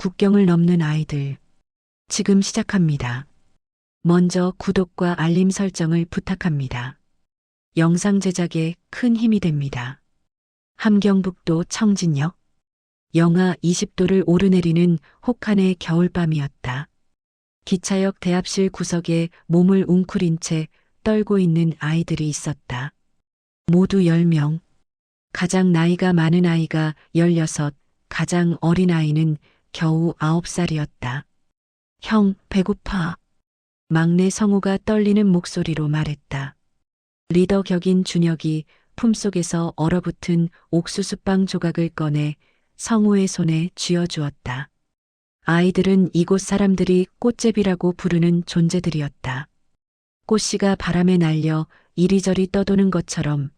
국경을 넘는 아이들. 지금 시작합니다. 먼저 구독과 알림 설정을 부탁합니다. 영상 제작에 큰 힘이 됩니다. 함경북도 청진역. 영하 20도를 오르내리는 혹한의 겨울밤이었다. 기차역 대합실 구석에 몸을 웅크린 채 떨고 있는 아이들이 있었다. 모두 10명. 가장 나이가 많은 아이가 16, 가장 어린 아이는 겨우 9살이었다. 형, 배고파. 막내 성우가 떨리는 목소리로 말했다. 리더 격인 준혁이 품속에서 얼어붙은 옥수수빵 조각을 꺼내 성우의 손에 쥐어주었다. 아이들은 이곳 사람들이 꽃제비라고 부르는 존재들이었다. 꽃씨가 바람에 날려 이리저리 떠도는 것처럼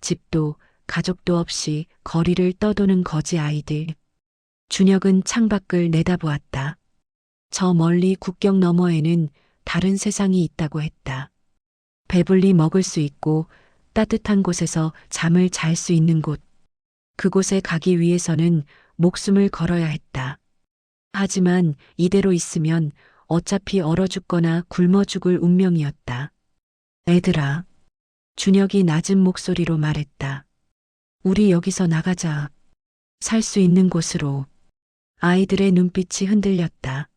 집도 가족도 없이 거리를 떠도는 거지 아이들. 준혁은 창밖을 내다보았다. 저 멀리 국경 너머에는 다른 세상이 있다고 했다. 배불리 먹을 수 있고 따뜻한 곳에서 잠을 잘 수 있는 곳. 그곳에 가기 위해서는 목숨을 걸어야 했다. 하지만 이대로 있으면 어차피 얼어 죽거나 굶어 죽을 운명이었다. 애들아, 준혁이 낮은 목소리로 말했다. 우리 여기서 나가자. 살 수 있는 곳으로. 아이들의 눈빛이 흔들렸다.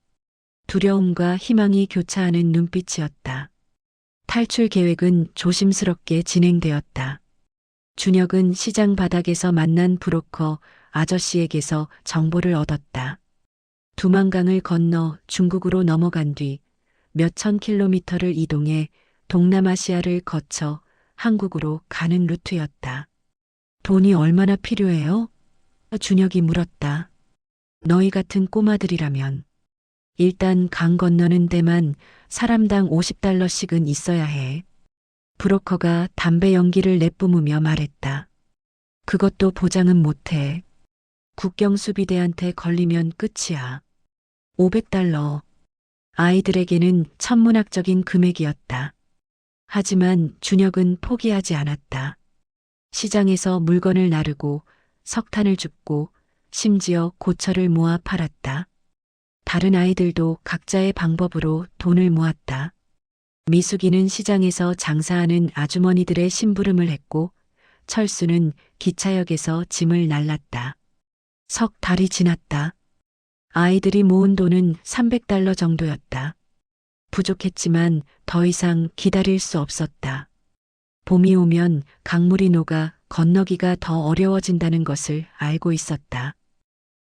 두려움과 희망이 교차하는 눈빛이었다. 탈출 계획은 조심스럽게 진행되었다. 준혁은 시장 바닥에서 만난 브로커 아저씨에게서 정보를 얻었다. 두만강을 건너 중국으로 넘어간 뒤 몇천 킬로미터를 이동해 동남아시아를 거쳐 한국으로 가는 루트였다. 돈이 얼마나 필요해요? 준혁이 물었다. 너희 같은 꼬마들이라면 일단 강 건너는 데만 사람당 50달러씩은 있어야 해. 브로커가 담배 연기를 내뿜으며 말했다. 그것도 보장은 못해. 국경 수비대한테 걸리면 끝이야. 500달러. 아이들에게는 천문학적인 금액이었다. 하지만 준혁은 포기하지 않았다. 시장에서 물건을 나르고 석탄을 줍고 심지어 고철을 모아 팔았다. 다른 아이들도 각자의 방법으로 돈을 모았다. 미숙이는 시장에서 장사하는 아주머니들의 심부름을 했고 철수는 기차역에서 짐을 날랐다. 석 달이 지났다. 아이들이 모은 돈은 300달러 정도였다. 부족했지만 더 이상 기다릴 수 없었다. 봄이 오면 강물이 녹아 건너기가 더 어려워진다는 것을 알고 있었다.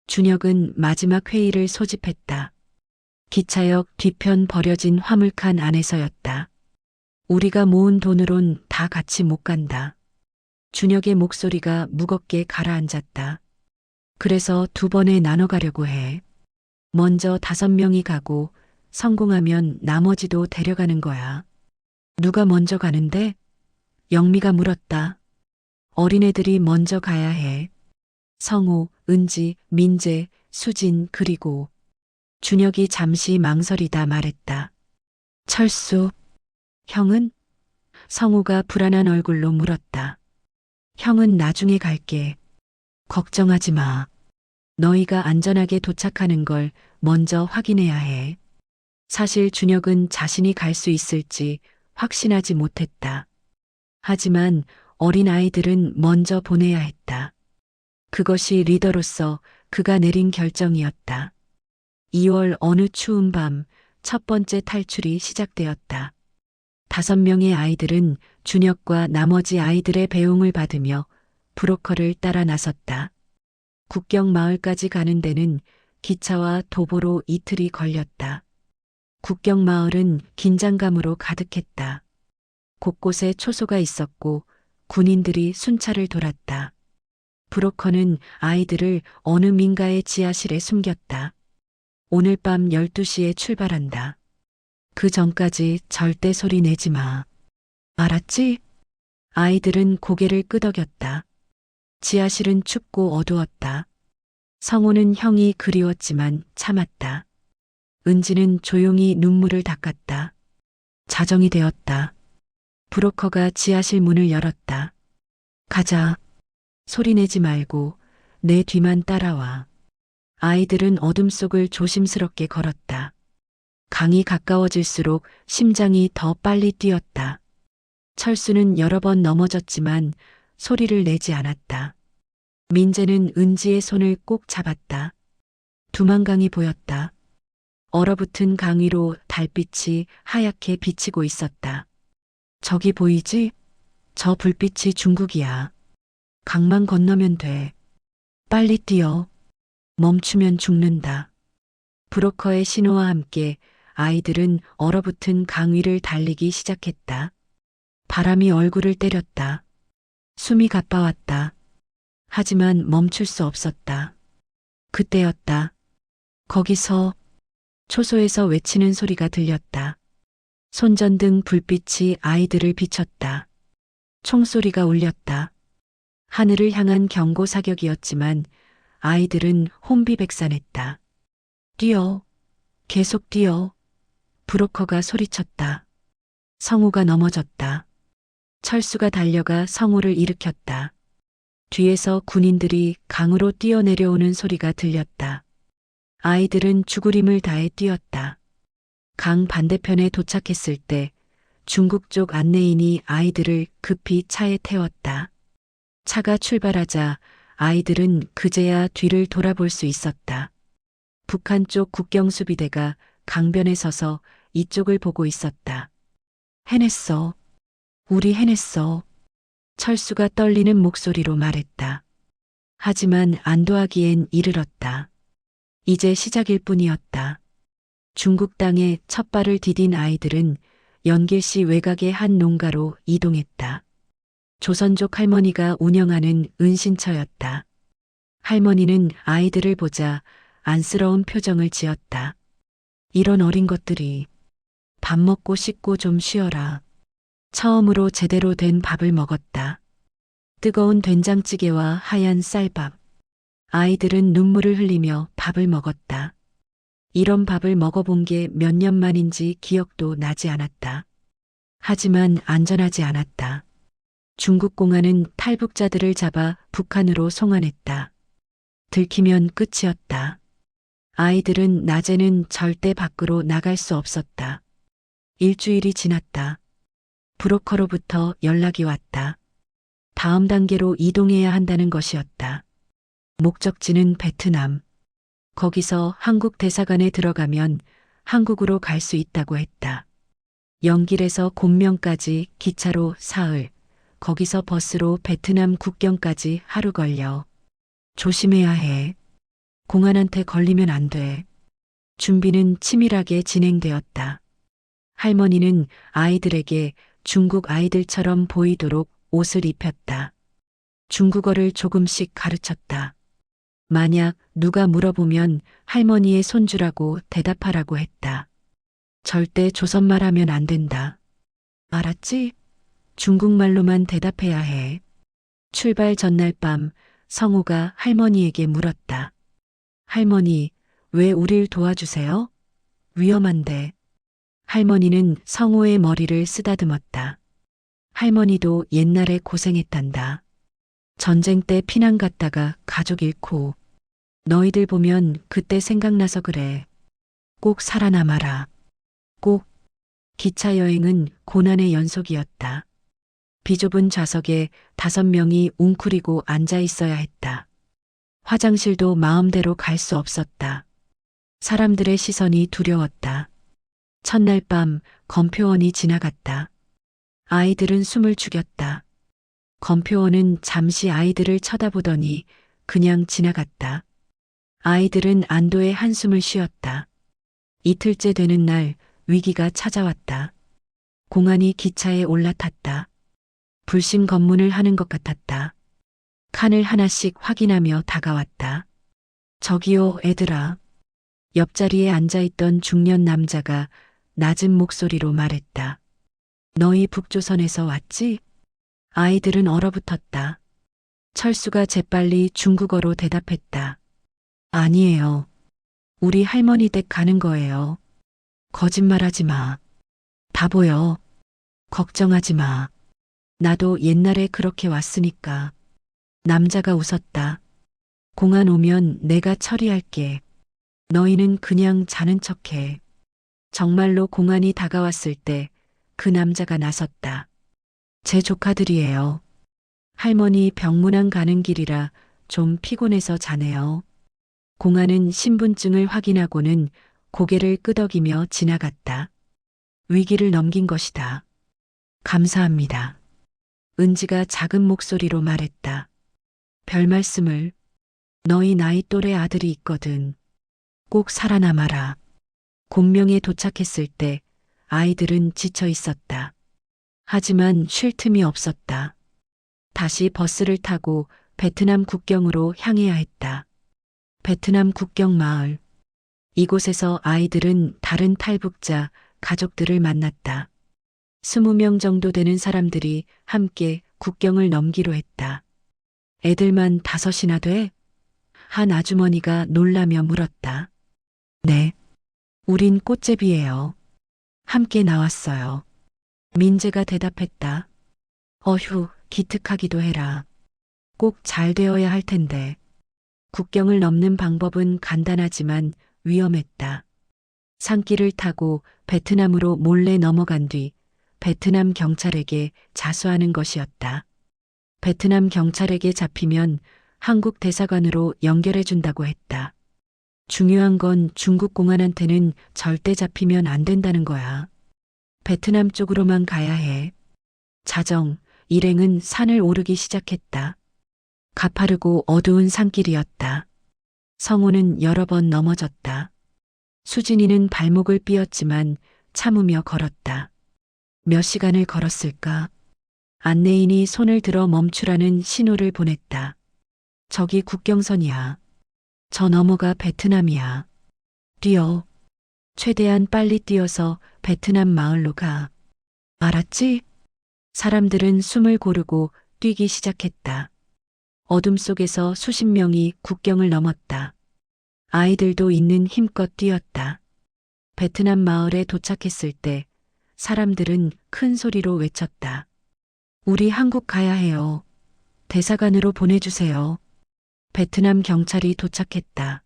준혁은 마지막 회의를 소집했다. 기차역 뒤편 버려진 화물칸 안에서였다. 우리가 모은 돈으론 다 같이 못 간다. 준혁의 목소리가 무겁게 가라앉았다. 그래서 2번에 나눠 가려고 해. 먼저 5명이 가고 성공하면 나머지도 데려가는 거야. 누가 먼저 가는데? 영미가 물었다. 어린애들이 먼저 가야 해. 성우, 은지, 민재, 수진 그리고 준혁이 잠시 망설이다 말했다. 철수. 형은? 성우가 불안한 얼굴로 물었다. 형은 나중에 갈게. 걱정하지 마. 너희가 안전하게 도착하는 걸 먼저 확인해야 해. 사실 준혁은 자신이 갈 수 있을지 확신하지 못했다. 하지만 어린 아이들은 먼저 보내야 했다. 그것이 리더로서 그가 내린 결정이었다. 2월 어느 추운 밤 첫 번째 탈출이 시작되었다. 5명의 아이들은 준혁과 나머지 아이들의 배웅을 받으며 브로커를 따라 나섰다. 국경 마을까지 가는 데는 기차와 도보로 이틀이 걸렸다. 국경 마을은 긴장감으로 가득했다. 곳곳에 초소가 있었고 군인들이 순찰을 돌았다. 브로커는 아이들을 어느 민가의 지하실에 숨겼다. 오늘 밤 12시에 출발한다. 그 전까지 절대 소리 내지 마. 알았지? 아이들은 고개를 끄덕였다. 지하실은 춥고 어두웠다. 성우는 형이 그리웠지만 참았다. 은지는 조용히 눈물을 닦았다. 자정이 되었다. 브로커가 지하실 문을 열었다. 가자. 소리내지 말고 내 뒤만 따라와. 아이들은 어둠 속을 조심스럽게 걸었다. 강이 가까워질수록 심장이 더 빨리 뛰었다. 철수는 여러 번 넘어졌지만 소리를 내지 않았다. 민재는 은지의 손을 꼭 잡았다. 두만강이 보였다. 얼어붙은 강 위로 달빛이 하얗게 비치고 있었다. 저기 보이지? 저 불빛이 중국이야. 강만 건너면 돼. 빨리 뛰어. 멈추면 죽는다. 브로커의 신호와 함께 아이들은 얼어붙은 강 위를 달리기 시작했다. 바람이 얼굴을 때렸다. 숨이 가빠왔다. 하지만 멈출 수 없었다. 그때였다. 거기서 초소에서 외치는 소리가 들렸다. 손전등 불빛이 아이들을 비췄다. 총소리가 울렸다. 하늘을 향한 경고 사격이었지만 아이들은 혼비백산했다. 뛰어. 계속 뛰어. 브로커가 소리쳤다. 성우가 넘어졌다. 철수가 달려가 성우를 일으켰다. 뒤에서 군인들이 강으로 뛰어내려오는 소리가 들렸다. 아이들은 죽을 힘을 다해 뛰었다. 강 반대편에 도착했을 때 중국 쪽 안내인이 아이들을 급히 차에 태웠다. 차가 출발하자 아이들은 그제야 뒤를 돌아볼 수 있었다. 북한 쪽 국경수비대가 강변에 서서 이쪽을 보고 있었다. 해냈어. 우리 해냈어. 철수가 떨리는 목소리로 말했다. 하지만 안도하기엔 이르렀다. 이제 시작일 뿐이었다. 중국 땅에 첫 발을 디딘 아이들은 연길시 외곽의 한 농가로 이동했다. 조선족 할머니가 운영하는 은신처였다. 할머니는 아이들을 보자 안쓰러운 표정을 지었다. 이런 어린 것들이 밥 먹고 씻고 좀 쉬어라. 처음으로 제대로 된 밥을 먹었다. 뜨거운 된장찌개와 하얀 쌀밥. 아이들은 눈물을 흘리며 밥을 먹었다. 이런 밥을 먹어본 게 몇 년 만인지 기억도 나지 않았다. 하지만 안전하지 않았다. 중국 공안은 탈북자들을 잡아 북한으로 송환했다. 들키면 끝이었다. 아이들은 낮에는 절대 밖으로 나갈 수 없었다. 일주일이 지났다. 브로커로부터 연락이 왔다. 다음 단계로 이동해야 한다는 것이었다. 목적지는 베트남. 거기서 한국 대사관에 들어가면 한국으로 갈 수 있다고 했다. 영길에서 곤명까지 기차로 사흘, 거기서 버스로 베트남 국경까지 하루 걸려. 조심해야 해. 공안한테 걸리면 안 돼. 준비는 치밀하게 진행되었다. 할머니는 아이들에게 중국 아이들처럼 보이도록 옷을 입혔다. 중국어를 조금씩 가르쳤다. 만약 누가 물어보면 할머니의 손주라고 대답하라고 했다. 절대 조선말 하면 안 된다. 알았지? 중국말로만 대답해야 해. 출발 전날 밤 성우가 할머니에게 물었다. 할머니, 왜 우릴 도와주세요? 위험한데. 할머니는 성우의 머리를 쓰다듬었다. 할머니도 옛날에 고생했단다. 전쟁 때 피난 갔다가 가족 잃고. 너희들 보면 그때 생각나서 그래. 꼭 살아남아라. 꼭. 기차 여행은 고난의 연속이었다. 비좁은 좌석에 5명이 웅크리고 앉아 있어야 했다. 화장실도 마음대로 갈 수 없었다. 사람들의 시선이 두려웠다. 첫날 밤 검표원이 지나갔다. 아이들은 숨을 죽였다. 검표원은 잠시 아이들을 쳐다보더니 그냥 지나갔다. 아이들은 안도의 한숨을 쉬었다. 이틀째 되는 날 위기가 찾아왔다. 공안이 기차에 올라탔다. 불신 검문을 하는 것 같았다. 칸을 하나씩 확인하며 다가왔다. 저기요, 애들아. 옆자리에 앉아있던 중년 남자가 낮은 목소리로 말했다. 너희 북조선에서 왔지? 아이들은 얼어붙었다. 철수가 재빨리 중국어로 대답했다. 아니에요. 우리 할머니 댁 가는 거예요. 거짓말하지 마. 다 보여. 걱정하지 마. 나도 옛날에 그렇게 왔으니까. 남자가 웃었다. 공안 오면 내가 처리할게. 너희는 그냥 자는 척해. 정말로 공안이 다가왔을 때 그 남자가 나섰다. 제 조카들이에요. 할머니 병문안 가는 길이라 좀 피곤해서 자네요. 공안은 신분증을 확인하고는 고개를 끄덕이며 지나갔다. 위기를 넘긴 것이다. 감사합니다. 은지가 작은 목소리로 말했다. 별 말씀을. 너희 나이 또래 아들이 있거든. 꼭 살아남아라. 곤명에 도착했을 때 아이들은 지쳐 있었다. 하지만 쉴 틈이 없었다. 다시 버스를 타고 베트남 국경으로 향해야 했다. 베트남 국경 마을. 이곳에서 아이들은 다른 탈북자 가족들을 만났다. 20명 정도 되는 사람들이 함께 국경을 넘기로 했다. 애들만 5이나 돼? 한 아주머니가 놀라며 물었다. 네. 우린 꽃제비예요. 함께 나왔어요. 민재가 대답했다. 어휴, 기특하기도 해라. 꼭 잘 되어야 할 텐데. 국경을 넘는 방법은 간단하지만 위험했다. 산길을 타고 베트남으로 몰래 넘어간 뒤 베트남 경찰에게 자수하는 것이었다. 베트남 경찰에게 잡히면 한국 대사관으로 연결해 준다고 했다. 중요한 건 중국 공안한테는 절대 잡히면 안 된다는 거야. 베트남 쪽으로만 가야 해. 자정, 일행은 산을 오르기 시작했다. 가파르고 어두운 산길이었다. 성호는 여러 번 넘어졌다. 수진이는 발목을 삐었지만 참으며 걸었다. 몇 시간을 걸었을까? 안내인이 손을 들어 멈추라는 신호를 보냈다. 저기 국경선이야. 저 너머가 베트남이야. 뛰어. 최대한 빨리 뛰어서 베트남 마을로 가. 알았지? 사람들은 숨을 고르고 뛰기 시작했다. 어둠 속에서 수십 명이 국경을 넘었다. 아이들도 있는 힘껏 뛰었다. 베트남 마을에 도착했을 때 사람들은 큰 소리로 외쳤다. 우리 한국 가야 해요. 대사관으로 보내주세요. 베트남 경찰이 도착했다.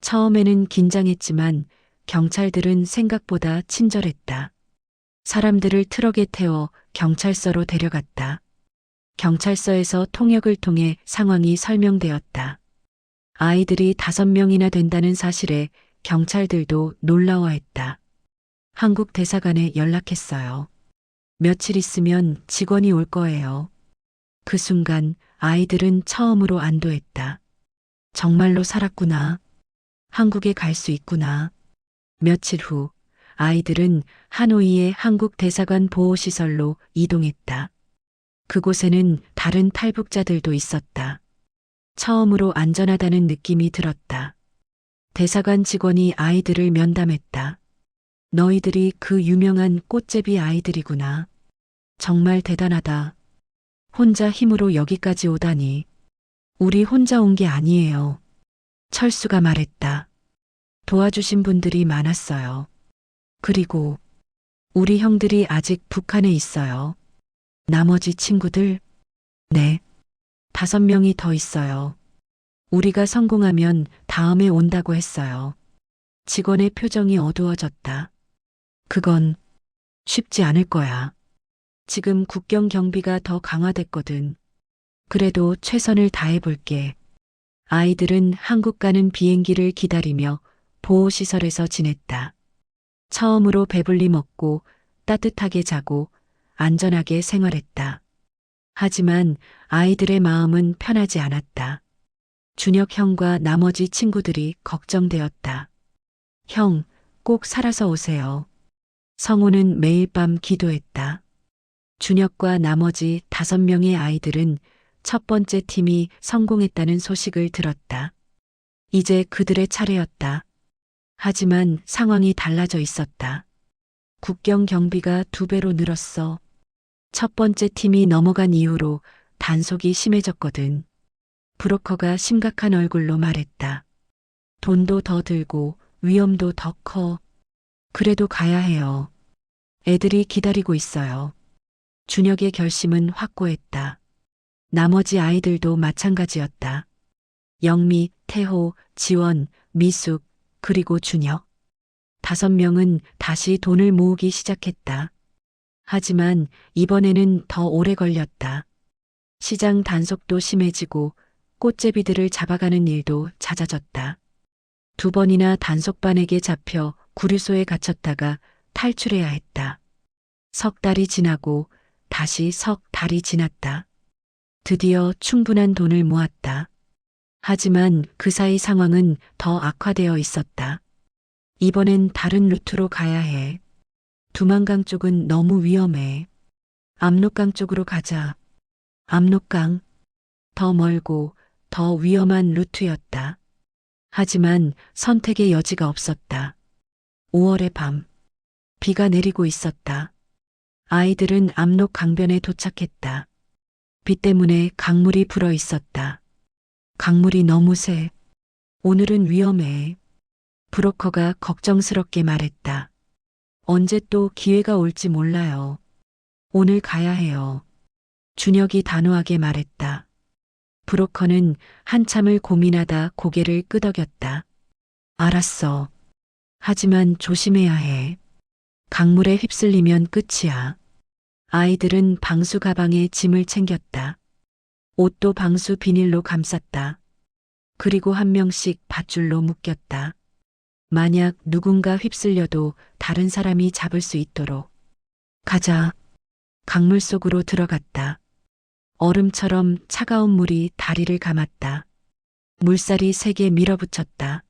처음에는 긴장했지만 경찰들은 생각보다 친절했다. 사람들을 트럭에 태워 경찰서로 데려갔다. 경찰서에서 통역을 통해 상황이 설명되었다. 아이들이 5명이나 된다는 사실에 경찰들도 놀라워했다. 한국 대사관에 연락했어요. 며칠 있으면 직원이 올 거예요. 그 순간 아이들은 처음으로 안도했다. 정말로 살았구나. 한국에 갈 수 있구나. 며칠 후 아이들은 하노이의 한국 대사관 보호시설로 이동했다. 그곳에는 다른 탈북자들도 있었다. 처음으로 안전하다는 느낌이 들었다. 대사관 직원이 아이들을 면담했다. 너희들이 그 유명한 꽃제비 아이들이구나. 정말 대단하다. 혼자 힘으로 여기까지 오다니. 우리 혼자 온 게 아니에요. 철수가 말했다. 도와주신 분들이 많았어요. 그리고 우리 형들이 아직 북한에 있어요. 나머지 친구들? 네. 5명이 더 있어요. 우리가 성공하면 다음에 온다고 했어요. 직원의 표정이 어두워졌다. 그건 쉽지 않을 거야. 지금 국경 경비가 더 강화됐거든. 그래도 최선을 다해볼게. 아이들은 한국 가는 비행기를 기다리며 보호시설에서 지냈다. 처음으로 배불리 먹고 따뜻하게 자고 안전하게 생활했다. 하지만 아이들의 마음은 편하지 않았다. 준혁 형과 나머지 친구들이 걱정되었다. 형, 꼭 살아서 오세요. 성우는 매일 밤 기도했다. 준혁과 나머지 5명의 아이들은 첫 번째 팀이 성공했다는 소식을 들었다. 이제 그들의 차례였다. 하지만 상황이 달라져 있었다. 국경 경비가 2배로 늘었어. 첫 번째 팀이 넘어간 이후로 단속이 심해졌거든. 브로커가 심각한 얼굴로 말했다. 돈도 더 들고 위험도 더 커. 그래도 가야 해요. 애들이 기다리고 있어요. 준혁의 결심은 확고했다. 나머지 아이들도 마찬가지였다. 영미, 태호, 지원, 미숙, 그리고 준혁. 5명은 다시 돈을 모으기 시작했다. 하지만 이번에는 더 오래 걸렸다. 시장 단속도 심해지고 꽃제비들을 잡아가는 일도 잦아졌다. 2번이나 단속반에게 잡혀 구류소에 갇혔다가 탈출해야 했다. 석 달이 지나고 다시 석 달이 지났다. 드디어 충분한 돈을 모았다. 하지만 그 사이 상황은 더 악화되어 있었다. 이번엔 다른 루트로 가야 해. 두만강 쪽은 너무 위험해. 압록강 쪽으로 가자. 압록강. 더 멀고 더 위험한 루트였다. 하지만 선택의 여지가 없었다. 5월의 밤. 비가 내리고 있었다. 아이들은 압록 강변에 도착했다. 비 때문에 강물이 불어 있었다. 강물이 너무 세. 오늘은 위험해. 브로커가 걱정스럽게 말했다. 언제 또 기회가 올지 몰라요. 오늘 가야 해요. 준혁이 단호하게 말했다. 브로커는 한참을 고민하다 고개를 끄덕였다. 알았어. 하지만 조심해야 해. 강물에 휩쓸리면 끝이야. 아이들은 방수 가방에 짐을 챙겼다. 옷도 방수 비닐로 감쌌다. 그리고 한 명씩 밧줄로 묶였다. 만약 누군가 휩쓸려도 다른 사람이 잡을 수 있도록. 가자. 강물 속으로 들어갔다. 얼음처럼 차가운 물이 다리를 감았다. 물살이 세게 밀어붙였다.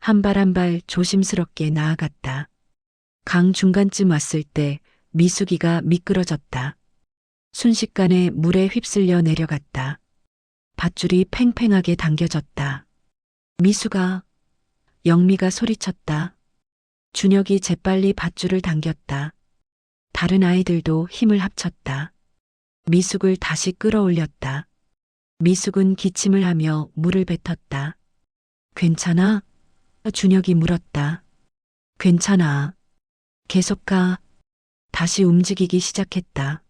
한 발 한 발 조심스럽게 나아갔다. 강 중간쯤 왔을 때 미숙이가 미끄러졌다. 순식간에 물에 휩쓸려 내려갔다. 밧줄이 팽팽하게 당겨졌다. 미숙아. 영미가 소리쳤다. 준혁이 재빨리 밧줄을 당겼다. 다른 아이들도 힘을 합쳤다. 미숙을 다시 끌어올렸다. 미숙은 기침을 하며 물을 뱉었다. 괜찮아? 준혁이 물었다. 괜찮아. 계속 가. 다시 움직이기 시작했다.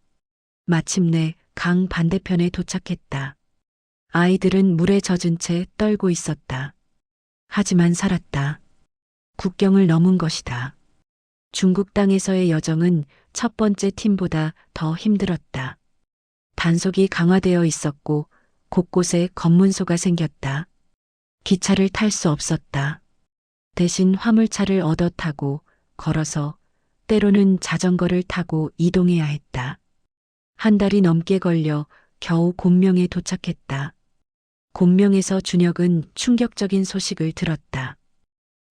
마침내 강 반대편에 도착했다. 아이들은 물에 젖은 채 떨고 있었다. 하지만 살았다. 국경을 넘은 것이다. 중국 땅에서의 여정은 첫 번째 팀보다 더 힘들었다. 단속이 강화되어 있었고 곳곳에 검문소가 생겼다. 기차를 탈 수 없었다. 대신 화물차를 얻어 타고 걸어서 때로는 자전거를 타고 이동해야 했다. 한 달이 넘게 걸려 겨우 곤명에 도착했다. 곤명에서 준혁은 충격적인 소식을 들었다.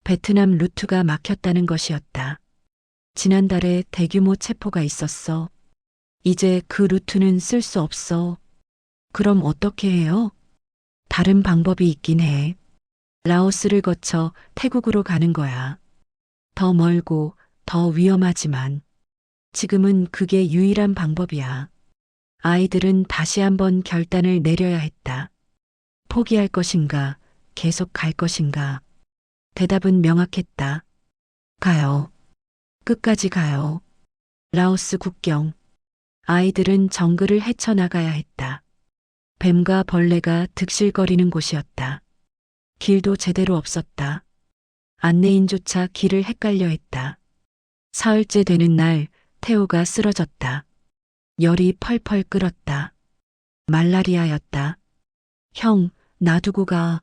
베트남 루트가 막혔다는 것이었다. 지난달에 대규모 체포가 있었어. 이제 그 루트는 쓸 수 없어. 그럼 어떻게 해요? 다른 방법이 있긴 해. 라오스를 거쳐 태국으로 가는 거야. 더 멀고 더 위험하지만 지금은 그게 유일한 방법이야. 아이들은 다시 한번 결단을 내려야 했다. 포기할 것인가, 계속 갈 것인가. 대답은 명확했다. 가요. 끝까지 가요. 라오스 국경. 아이들은 정글을 헤쳐나가야 했다. 뱀과 벌레가 득실거리는 곳이었다. 길도 제대로 없었다. 안내인조차 길을 헷갈려 했다. 사흘째 되는 날 태호가 쓰러졌다. 열이 펄펄 끓었다. 말라리아였다. 형, 놔두고 가.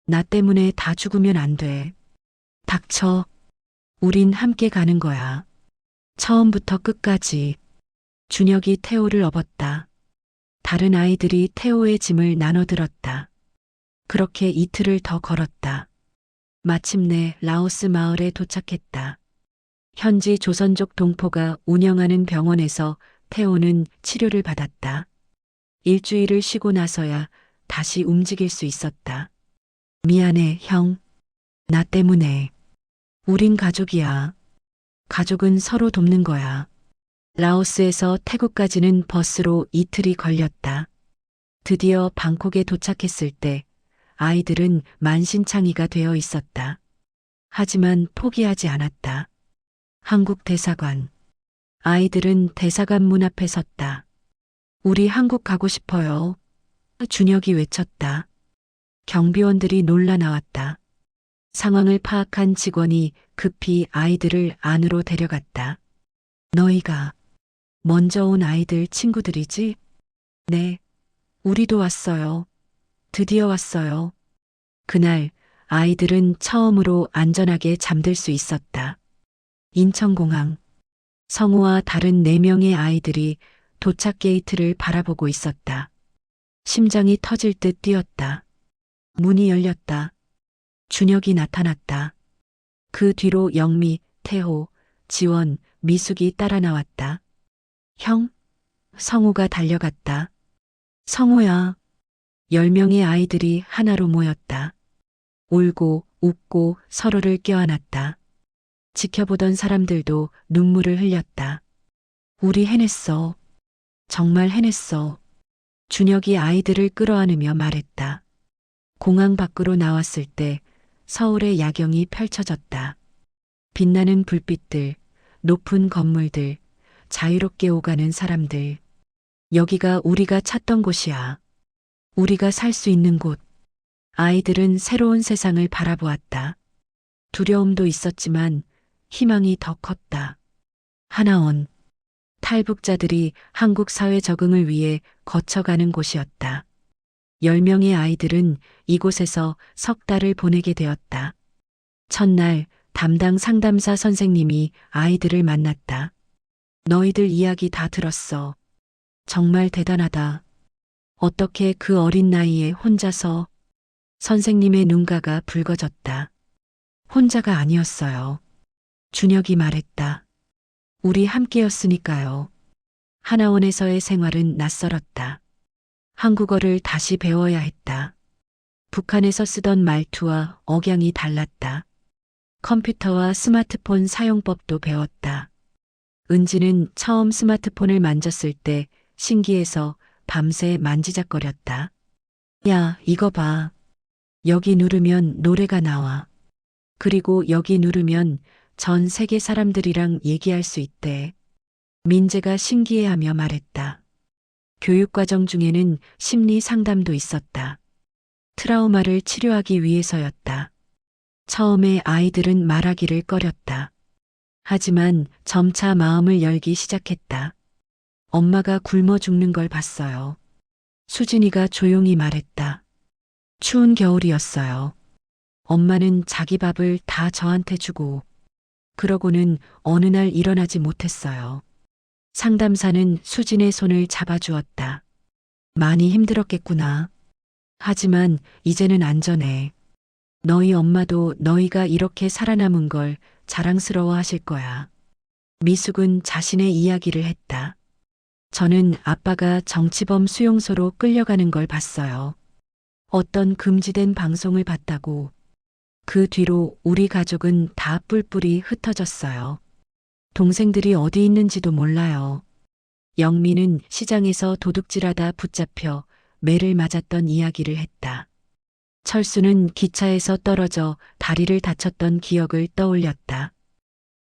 나 때문에 다 죽으면 안 돼. 닥쳐. 우린 함께 가는 거야. 처음부터 끝까지. 준혁이 태호를 업었다. 다른 아이들이 태호의 짐을 나눠 들었다. 그렇게 이틀을 더 걸었다. 마침내 라오스 마을에 도착했다. 현지 조선족 동포가 운영하는 병원에서 태호는 치료를 받았다. 일주일을 쉬고 나서야 다시 움직일 수 있었다. 미안해, 형. 나 때문에. 우린 가족이야. 가족은 서로 돕는 거야. 라오스에서 태국까지는 버스로 이틀이 걸렸다. 드디어 방콕에 도착했을 때 아이들은 만신창이가 되어 있었다. 하지만 포기하지 않았다. 한국 대사관. 아이들은 대사관 문 앞에 섰다. 우리 한국 가고 싶어요. 준혁이 외쳤다. 경비원들이 놀라 나왔다. 상황을 파악한 직원이 급히 아이들을 안으로 데려갔다. 너희가 먼저 온 아이들 친구들이지? 네, 우리도 왔어요. 드디어 왔어요. 그날 아이들은 처음으로 안전하게 잠들 수 있었다. 인천공항. 성우와 다른 4명의 아이들이 도착 게이트를 바라보고 있었다. 심장이 터질 듯 뛰었다. 문이 열렸다. 준혁이 나타났다. 그 뒤로 영미, 태호, 지원, 미숙이 따라 나왔다. 형? 성우가 달려갔다. 성우야. 10명의 아이들이 하나로 모였다. 울고 웃고 서로를 껴안았다. 지켜보던 사람들도 눈물을 흘렸다. 우리 해냈어. 정말 해냈어. 준혁이 아이들을 끌어안으며 말했다. 공항 밖으로 나왔을 때 서울의 야경이 펼쳐졌다. 빛나는 불빛들, 높은 건물들, 자유롭게 오가는 사람들. 여기가 우리가 찾던 곳이야. 우리가 살 수 있는 곳. 아이들은 새로운 세상을 바라보았다. 두려움도 있었지만 희망이 더 컸다. 하나원. 탈북자들이 한국 사회 적응을 위해 거쳐가는 곳이었다. 10명의 아이들은 이곳에서 석 달을 보내게 되었다. 첫날 담당 상담사 선생님이 아이들을 만났다. 너희들 이야기 다 들었어. 정말 대단하다. 어떻게 그 어린 나이에 혼자서. 선생님의 눈가가 붉어졌다. 혼자가 아니었어요. 준혁이 말했다. 우리 함께였으니까요. 하나원에서의 생활은 낯설었다. 한국어를 다시 배워야 했다. 북한에서 쓰던 말투와 억양이 달랐다. 컴퓨터와 스마트폰 사용법도 배웠다. 은지는 처음 스마트폰을 만졌을 때 신기해서 밤새 만지작거렸다. 야, 이거 봐. 여기 누르면 노래가 나와. 그리고 여기 누르면 전 세계 사람들이랑 얘기할 수 있대. 민재가 신기해하며 말했다. 교육과정 중에는 심리 상담도 있었다. 트라우마를 치료하기 위해서였다. 처음에 아이들은 말하기를 꺼렸다. 하지만 점차 마음을 열기 시작했다. 엄마가 굶어 죽는 걸 봤어요. 수진이가 조용히 말했다. 추운 겨울이었어요. 엄마는 자기 밥을 다 저한테 주고, 그러고는 어느 날 일어나지 못했어요. 상담사는 수진의 손을 잡아주었다. 많이 힘들었겠구나. 하지만 이제는 안전해. 너희 엄마도 너희가 이렇게 살아남은 걸 자랑스러워 하실 거야. 미숙은 자신의 이야기를 했다. 저는 아빠가 정치범 수용소로 끌려가는 걸 봤어요. 어떤 금지된 방송을 봤다고. 그 뒤로 우리 가족은 다 뿔뿔이 흩어졌어요. 동생들이 어디 있는지도 몰라요. 영미는 시장에서 도둑질하다 붙잡혀 매를 맞았던 이야기를 했다. 철수는 기차에서 떨어져 다리를 다쳤던 기억을 떠올렸다.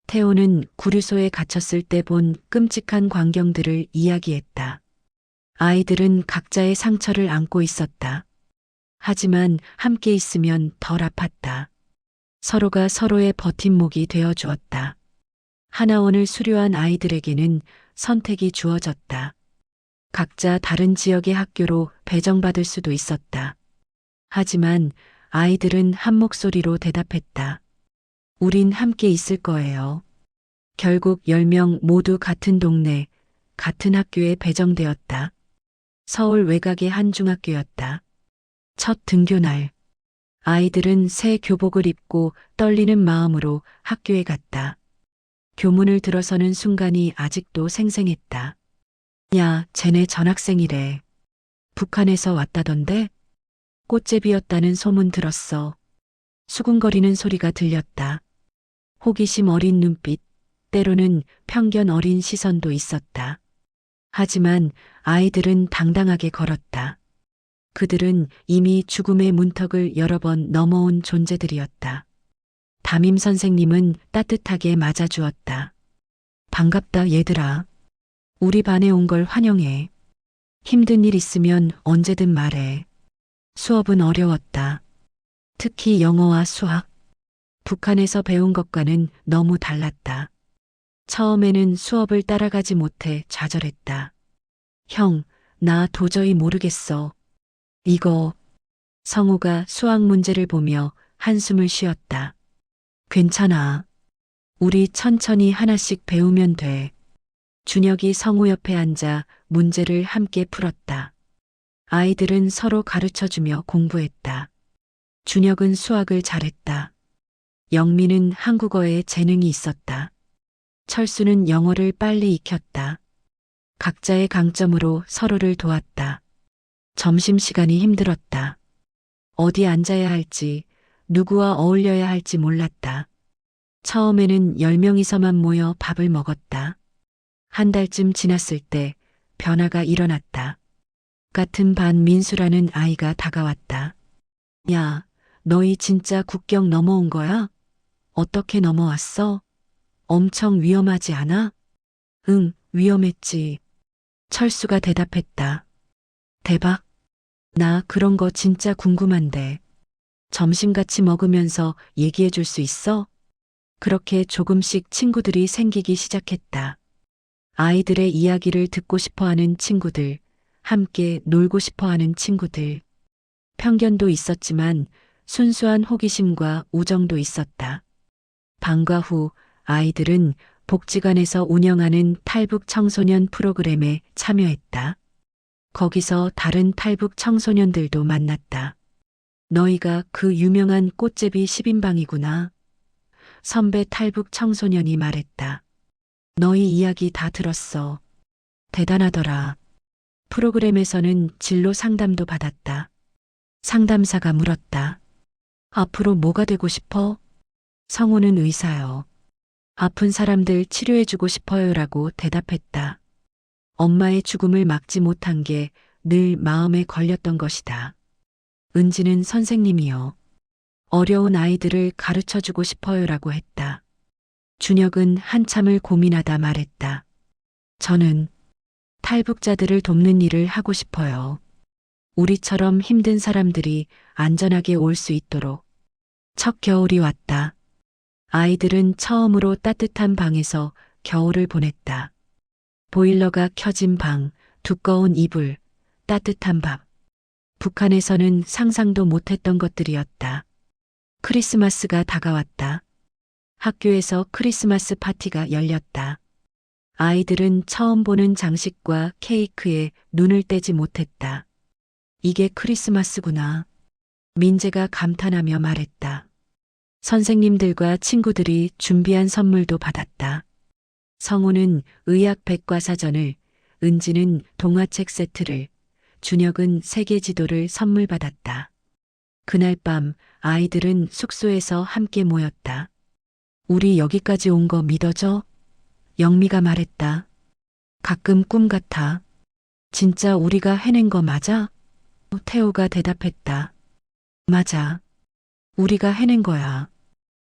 태호는 구류소에 갇혔을 때 본 끔찍한 광경들을 이야기했다. 아이들은 각자의 상처를 안고 있었다. 하지만 함께 있으면 덜 아팠다. 서로가 서로의 버팀목이 되어 주었다. 하나원을 수료한 아이들에게는 선택이 주어졌다. 각자 다른 지역의 학교로 배정받을 수도 있었다. 하지만 아이들은 한 목소리로 대답했다. 우린 함께 있을 거예요. 결국 10명 모두 같은 동네, 같은 학교에 배정되었다. 서울 외곽의 한 중학교였다. 첫 등교날. 아이들은 새 교복을 입고 떨리는 마음으로 학교에 갔다. 교문을 들어서는 순간이 아직도 생생했다. 야, 쟤네 전학생이래. 북한에서 왔다던데? 꽃제비였다는 소문 들었어. 수군거리는 소리가 들렸다. 호기심 어린 눈빛, 때로는 편견 어린 시선도 있었다. 하지만 아이들은 당당하게 걸었다. 그들은 이미 죽음의 문턱을 여러 번 넘어온 존재들이었다. 담임 선생님은 따뜻하게 맞아주었다. 반갑다 얘들아. 우리 반에 온 걸 환영해. 힘든 일 있으면 언제든 말해. 수업은 어려웠다. 특히 영어와 수학. 북한에서 배운 것과는 너무 달랐다. 처음에는 수업을 따라가지 못해 좌절했다. 형, 나 도저히 모르겠어. 이거. 성우가 수학 문제를 보며 한숨을 쉬었다. 괜찮아. 우리 천천히 하나씩 배우면 돼. 준혁이 성우 옆에 앉아 문제를 함께 풀었다. 아이들은 서로 가르쳐주며 공부했다. 준혁은 수학을 잘했다. 영미는 한국어에 재능이 있었다. 철수는 영어를 빨리 익혔다. 각자의 강점으로 서로를 도왔다. 점심시간이 힘들었다. 어디 앉아야 할지, 누구와 어울려야 할지 몰랐다. 처음에는 10명이서만 모여 밥을 먹었다. 한 달쯤 지났을 때 변화가 일어났다. 같은 반 민수라는 아이가 다가왔다. 야, 너희 진짜 국경 넘어온 거야? 어떻게 넘어왔어? 엄청 위험하지 않아? 응, 위험했지. 철수가 대답했다. 대박. 나 그런 거 진짜 궁금한데. 점심 같이 먹으면서 얘기해 줄 수 있어? 그렇게 조금씩 친구들이 생기기 시작했다. 아이들의 이야기를 듣고 싶어 하는 친구들, 함께 놀고 싶어 하는 친구들. 편견도 있었지만 순수한 호기심과 우정도 있었다. 방과 후 아이들은 복지관에서 운영하는 탈북 청소년 프로그램에 참여했다. 거기서 다른 탈북 청소년들도 만났다. 너희가 그 유명한 꽃제비 10인방이구나. 선배 탈북 청소년이 말했다. 너희 이야기 다 들었어. 대단하더라. 프로그램에서는 진로 상담도 받았다. 상담사가 물었다. 앞으로 뭐가 되고 싶어? 성우는 의사요. 아픈 사람들 치료해주고 싶어요라고 대답했다. 엄마의 죽음을 막지 못한 게 늘 마음에 걸렸던 것이다. 은지는 선생님이요. 어려운 아이들을 가르쳐주고 싶어요라고 했다. 준혁은 한참을 고민하다 말했다. 저는 탈북자들을 돕는 일을 하고 싶어요. 우리처럼 힘든 사람들이 안전하게 올 수 있도록. 첫 겨울이 왔다. 아이들은 처음으로 따뜻한 방에서 겨울을 보냈다. 보일러가 켜진 방, 두꺼운 이불, 따뜻한 밥. 북한에서는 상상도 못했던 것들이었다. 크리스마스가 다가왔다. 학교에서 크리스마스 파티가 열렸다. 아이들은 처음 보는 장식과 케이크에 눈을 떼지 못했다. 이게 크리스마스구나. 민재가 감탄하며 말했다. 선생님들과 친구들이 준비한 선물도 받았다. 성우는 의학 백과사전을, 은지는 동화책 세트를, 준혁은 세계 지도를 선물 받았다. 그날 밤 아이들은 숙소에서 함께 모였다. 우리 여기까지 온 거 믿어져? 영미가 말했다. 가끔 꿈 같아. 진짜 우리가 해낸 거 맞아? 태호가 대답했다. 맞아. 우리가 해낸 거야.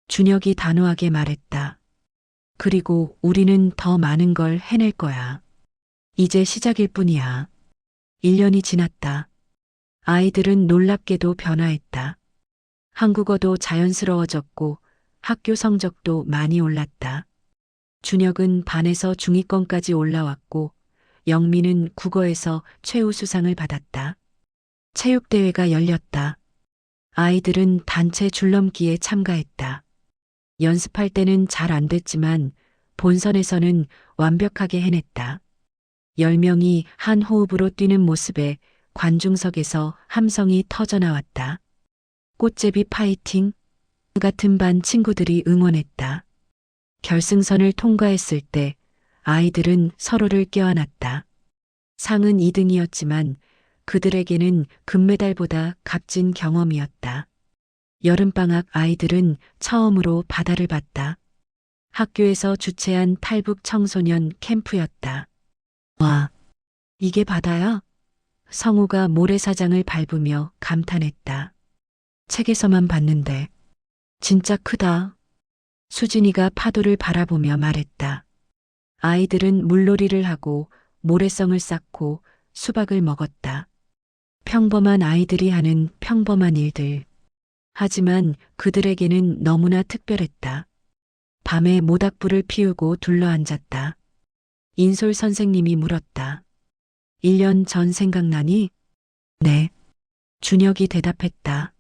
준혁이 단호하게 말했다. 그리고 우리는 더 많은 걸 해낼 거야. 이제 시작일 뿐이야. 1년이 지났다. 아이들은 놀랍게도 변화했다. 한국어도 자연스러워졌고 학교 성적도 많이 올랐다. 준혁은 반에서 중위권까지 올라왔고 영미는 국어에서 최우수상을 받았다. 체육대회가 열렸다. 아이들은 단체 줄넘기에 참가했다. 연습할 때는 잘 안 됐지만 본선에서는 완벽하게 해냈다. 10명이 한 호흡으로 뛰는 모습에 관중석에서 함성이 터져나왔다. 꽃제비 파이팅! 같은 반 친구들이 응원했다. 결승선을 통과했을 때 아이들은 서로를 껴안았다. 상은 2등이었지만 그들에게는 금메달보다 값진 경험이었다. 여름방학 아이들은 처음으로 바다를 봤다. 학교에서 주최한 탈북 청소년 캠프였다. 와, 이게 바다야? 성우가 모래사장을 밟으며 감탄했다. 책에서만 봤는데 진짜 크다. 수진이가 파도를 바라보며 말했다. 아이들은 물놀이를 하고 모래성을 쌓고 수박을 먹었다. 평범한 아이들이 하는 평범한 일들. 하지만 그들에게는 너무나 특별했다. 밤에 모닥불을 피우고 둘러앉았다. 인솔 선생님이 물었다. 1년 전 생각나니? 네. 준혁이 대답했다.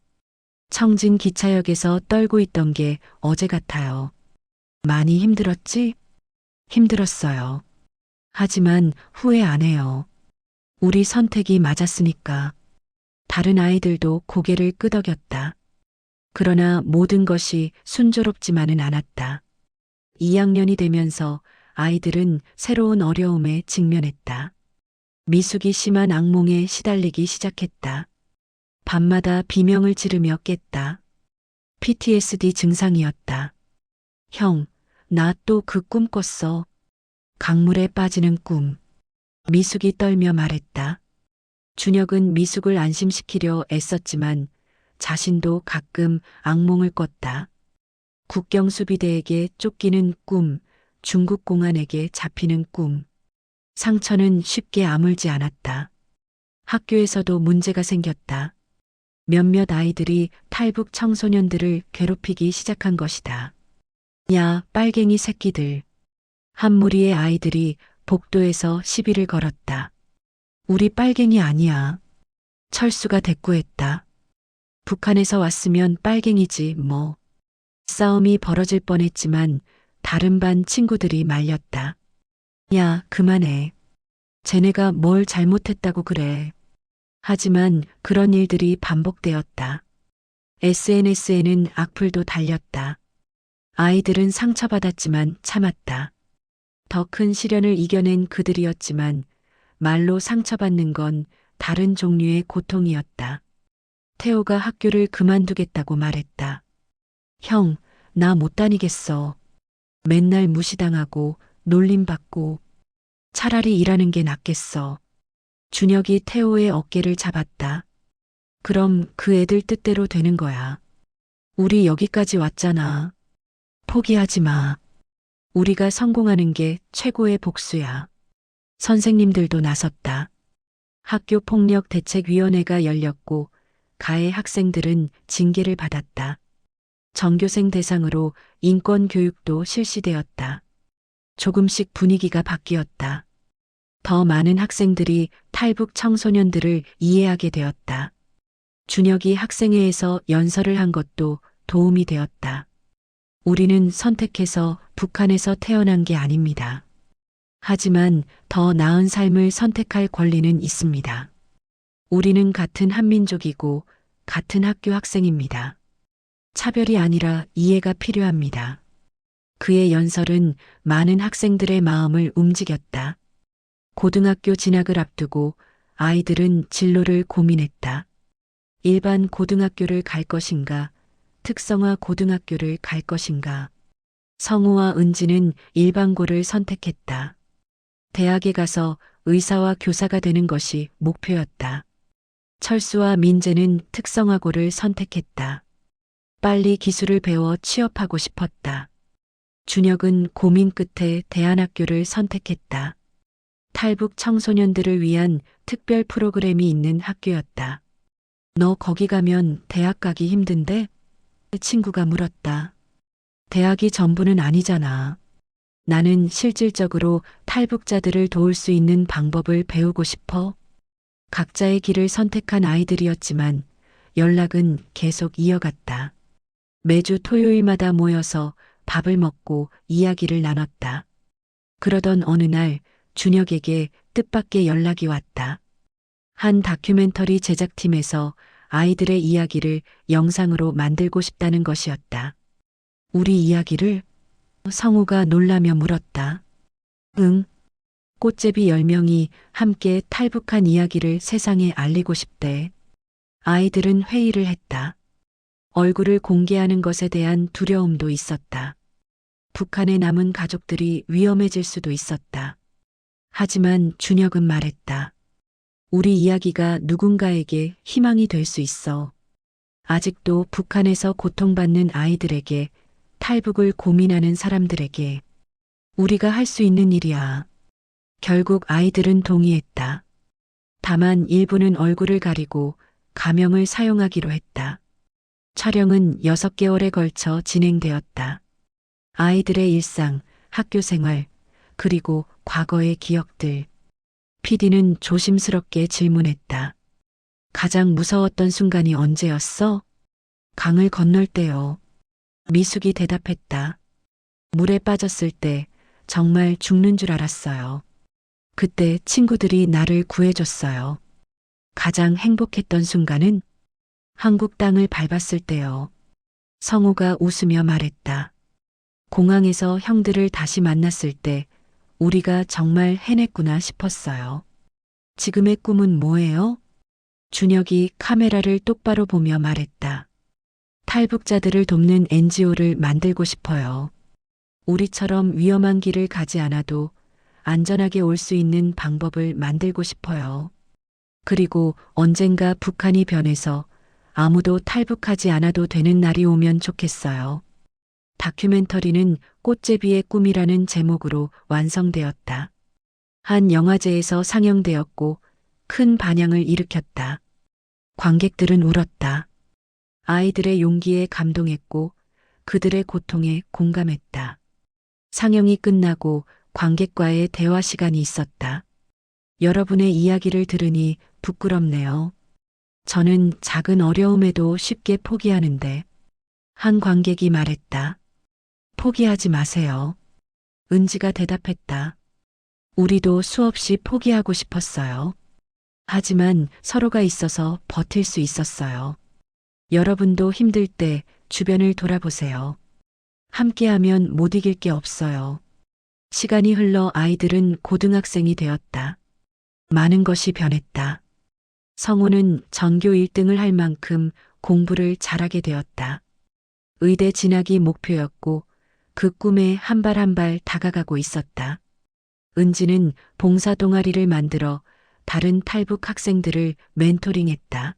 청진 기차역에서 떨고 있던 게 어제 같아요. 많이 힘들었지? 힘들었어요. 하지만 후회 안 해요. 우리 선택이 맞았으니까. 다른 아이들도 고개를 끄덕였다. 그러나 모든 것이 순조롭지만은 않았다. 2학년이 되면서 아이들은 새로운 어려움에 직면했다. 미숙이 심한 악몽에 시달리기 시작했다. 밤마다 비명을 지르며 깼다. PTSD 증상이었다. 형, 나 또 그 꿈 꿨어. 강물에 빠지는 꿈. 미숙이 떨며 말했다. 준혁은 미숙을 안심시키려 애썼지만 자신도 가끔 악몽을 꿨다. 국경수비대에게 쫓기는 꿈, 중국 공안에게 잡히는 꿈. 상처는 쉽게 아물지 않았다. 학교에서도 문제가 생겼다. 몇몇 아이들이 탈북 청소년들을 괴롭히기 시작한 것이다. 야, 빨갱이 새끼들. 한 무리의 아이들이 복도에서 시비를 걸었다. 우리 빨갱이 아니야. 철수가 대꾸했다. 북한에서 왔으면 빨갱이지 뭐. 싸움이 벌어질 뻔했지만 다른 반 친구들이 말렸다. 야, 그만해. 쟤네가 뭘 잘못했다고 그래. 하지만 그런 일들이 반복되었다. SNS에는 악플도 달렸다. 아이들은 상처받았지만 참았다. 더 큰 시련을 이겨낸 그들이었지만 말로 상처받는 건 다른 종류의 고통이었다. 태호가 학교를 그만두겠다고 말했다. 형, 나 못 다니겠어. 맨날 무시당하고 놀림받고 차라리 일하는 게 낫겠어. 준혁이 태호의 어깨를 잡았다. 그럼 그 애들 뜻대로 되는 거야. 우리 여기까지 왔잖아. 포기하지 마. 우리가 성공하는 게 최고의 복수야. 선생님들도 나섰다. 학교폭력대책위원회가 열렸고 가해 학생들은 징계를 받았다. 전교생 대상으로 인권교육도 실시되었다. 조금씩 분위기가 바뀌었다. 더 많은 학생들이 탈북 청소년들을 이해하게 되었다. 준혁이 학생회에서 연설을 한 것도 도움이 되었다. 우리는 선택해서 북한에서 태어난 게 아닙니다. 하지만 더 나은 삶을 선택할 권리는 있습니다. 우리는 같은 한민족이고 같은 학교 학생입니다. 차별이 아니라 이해가 필요합니다. 그의 연설은 많은 학생들의 마음을 움직였다. 고등학교 진학을 앞두고 아이들은 진로를 고민했다. 일반 고등학교를 갈 것인가, 특성화 고등학교를 갈 것인가. 성우와 은지는 일반고를 선택했다. 대학에 가서 의사와 교사가 되는 것이 목표였다. 철수와 민재는 특성화고를 선택했다. 빨리 기술을 배워 취업하고 싶었다. 준혁은 고민 끝에 대안학교를 선택했다. 탈북 청소년들을 위한 특별 프로그램이 있는 학교였다. 너 거기 가면 대학 가기 힘든데? 친구가 물었다. 대학이 전부는 아니잖아. 나는 실질적으로 탈북자들을 도울 수 있는 방법을 배우고 싶어. 각자의 길을 선택한 아이들이었지만 연락은 계속 이어갔다. 매주 토요일마다 모여서 밥을 먹고 이야기를 나눴다. 그러던 어느 날 준혁에게 뜻밖의 연락이 왔다. 한 다큐멘터리 제작팀에서 아이들의 이야기를 영상으로 만들고 싶다는 것이었다. 우리 이야기를? 성우가 놀라며 물었다. 응. 꽃제비 10명이 함께 탈북한 이야기를 세상에 알리고 싶대. 아이들은 회의를 했다. 얼굴을 공개하는 것에 대한 두려움도 있었다. 북한에 남은 가족들이 위험해질 수도 있었다. 하지만 준혁은 말했다. 우리 이야기가 누군가에게 희망이 될 수 있어. 아직도 북한에서 고통받는 아이들에게, 탈북을 고민하는 사람들에게 우리가 할 수 있는 일이야. 결국 아이들은 동의했다. 다만 일부는 얼굴을 가리고 가명을 사용하기로 했다. 촬영은 6개월에 걸쳐 진행되었다. 아이들의 일상, 학교 생활, 그리고 과거의 기억들. PD는 조심스럽게 질문했다. 가장 무서웠던 순간이 언제였어? 강을 건널 때요. 미숙이 대답했다. 물에 빠졌을 때 정말 죽는 줄 알았어요. 그때 친구들이 나를 구해줬어요. 가장 행복했던 순간은 한국 땅을 밟았을 때요. 성우가 웃으며 말했다. 공항에서 형들을 다시 만났을 때 우리가 정말 해냈구나 싶었어요. 지금의 꿈은 뭐예요? 준혁이 카메라를 똑바로 보며 말했다. 탈북자들을 돕는 NGO를 만들고 싶어요. 우리처럼 위험한 길을 가지 않아도 안전하게 올 수 있는 방법을 만들고 싶어요. 그리고 언젠가 북한이 변해서 아무도 탈북하지 않아도 되는 날이 오면 좋겠어요. 다큐멘터리는 꽃제비의 꿈이라는 제목으로 완성되었다. 한 영화제에서 상영되었고 큰 반향을 일으켰다. 관객들은 울었다. 아이들의 용기에 감동했고 그들의 고통에 공감했다. 상영이 끝나고 관객과의 대화 시간이 있었다. 여러분의 이야기를 들으니 부끄럽네요. 저는 작은 어려움에도 쉽게 포기하는데 한 관객이 말했다. 포기하지 마세요. 은지가 대답했다. 우리도 수없이 포기하고 싶었어요. 하지만 서로가 있어서 버틸 수 있었어요. 여러분도 힘들 때 주변을 돌아보세요. 함께하면 못 이길 게 없어요. 시간이 흘러 아이들은 고등학생이 되었다. 많은 것이 변했다. 성우는 전교 1등을 할 만큼 공부를 잘하게 되었다. 의대 진학이 목표였고 그 꿈에 한 발 한 발 다가가고 있었다. 은지는 봉사 동아리를 만들어 다른 탈북 학생들을 멘토링했다.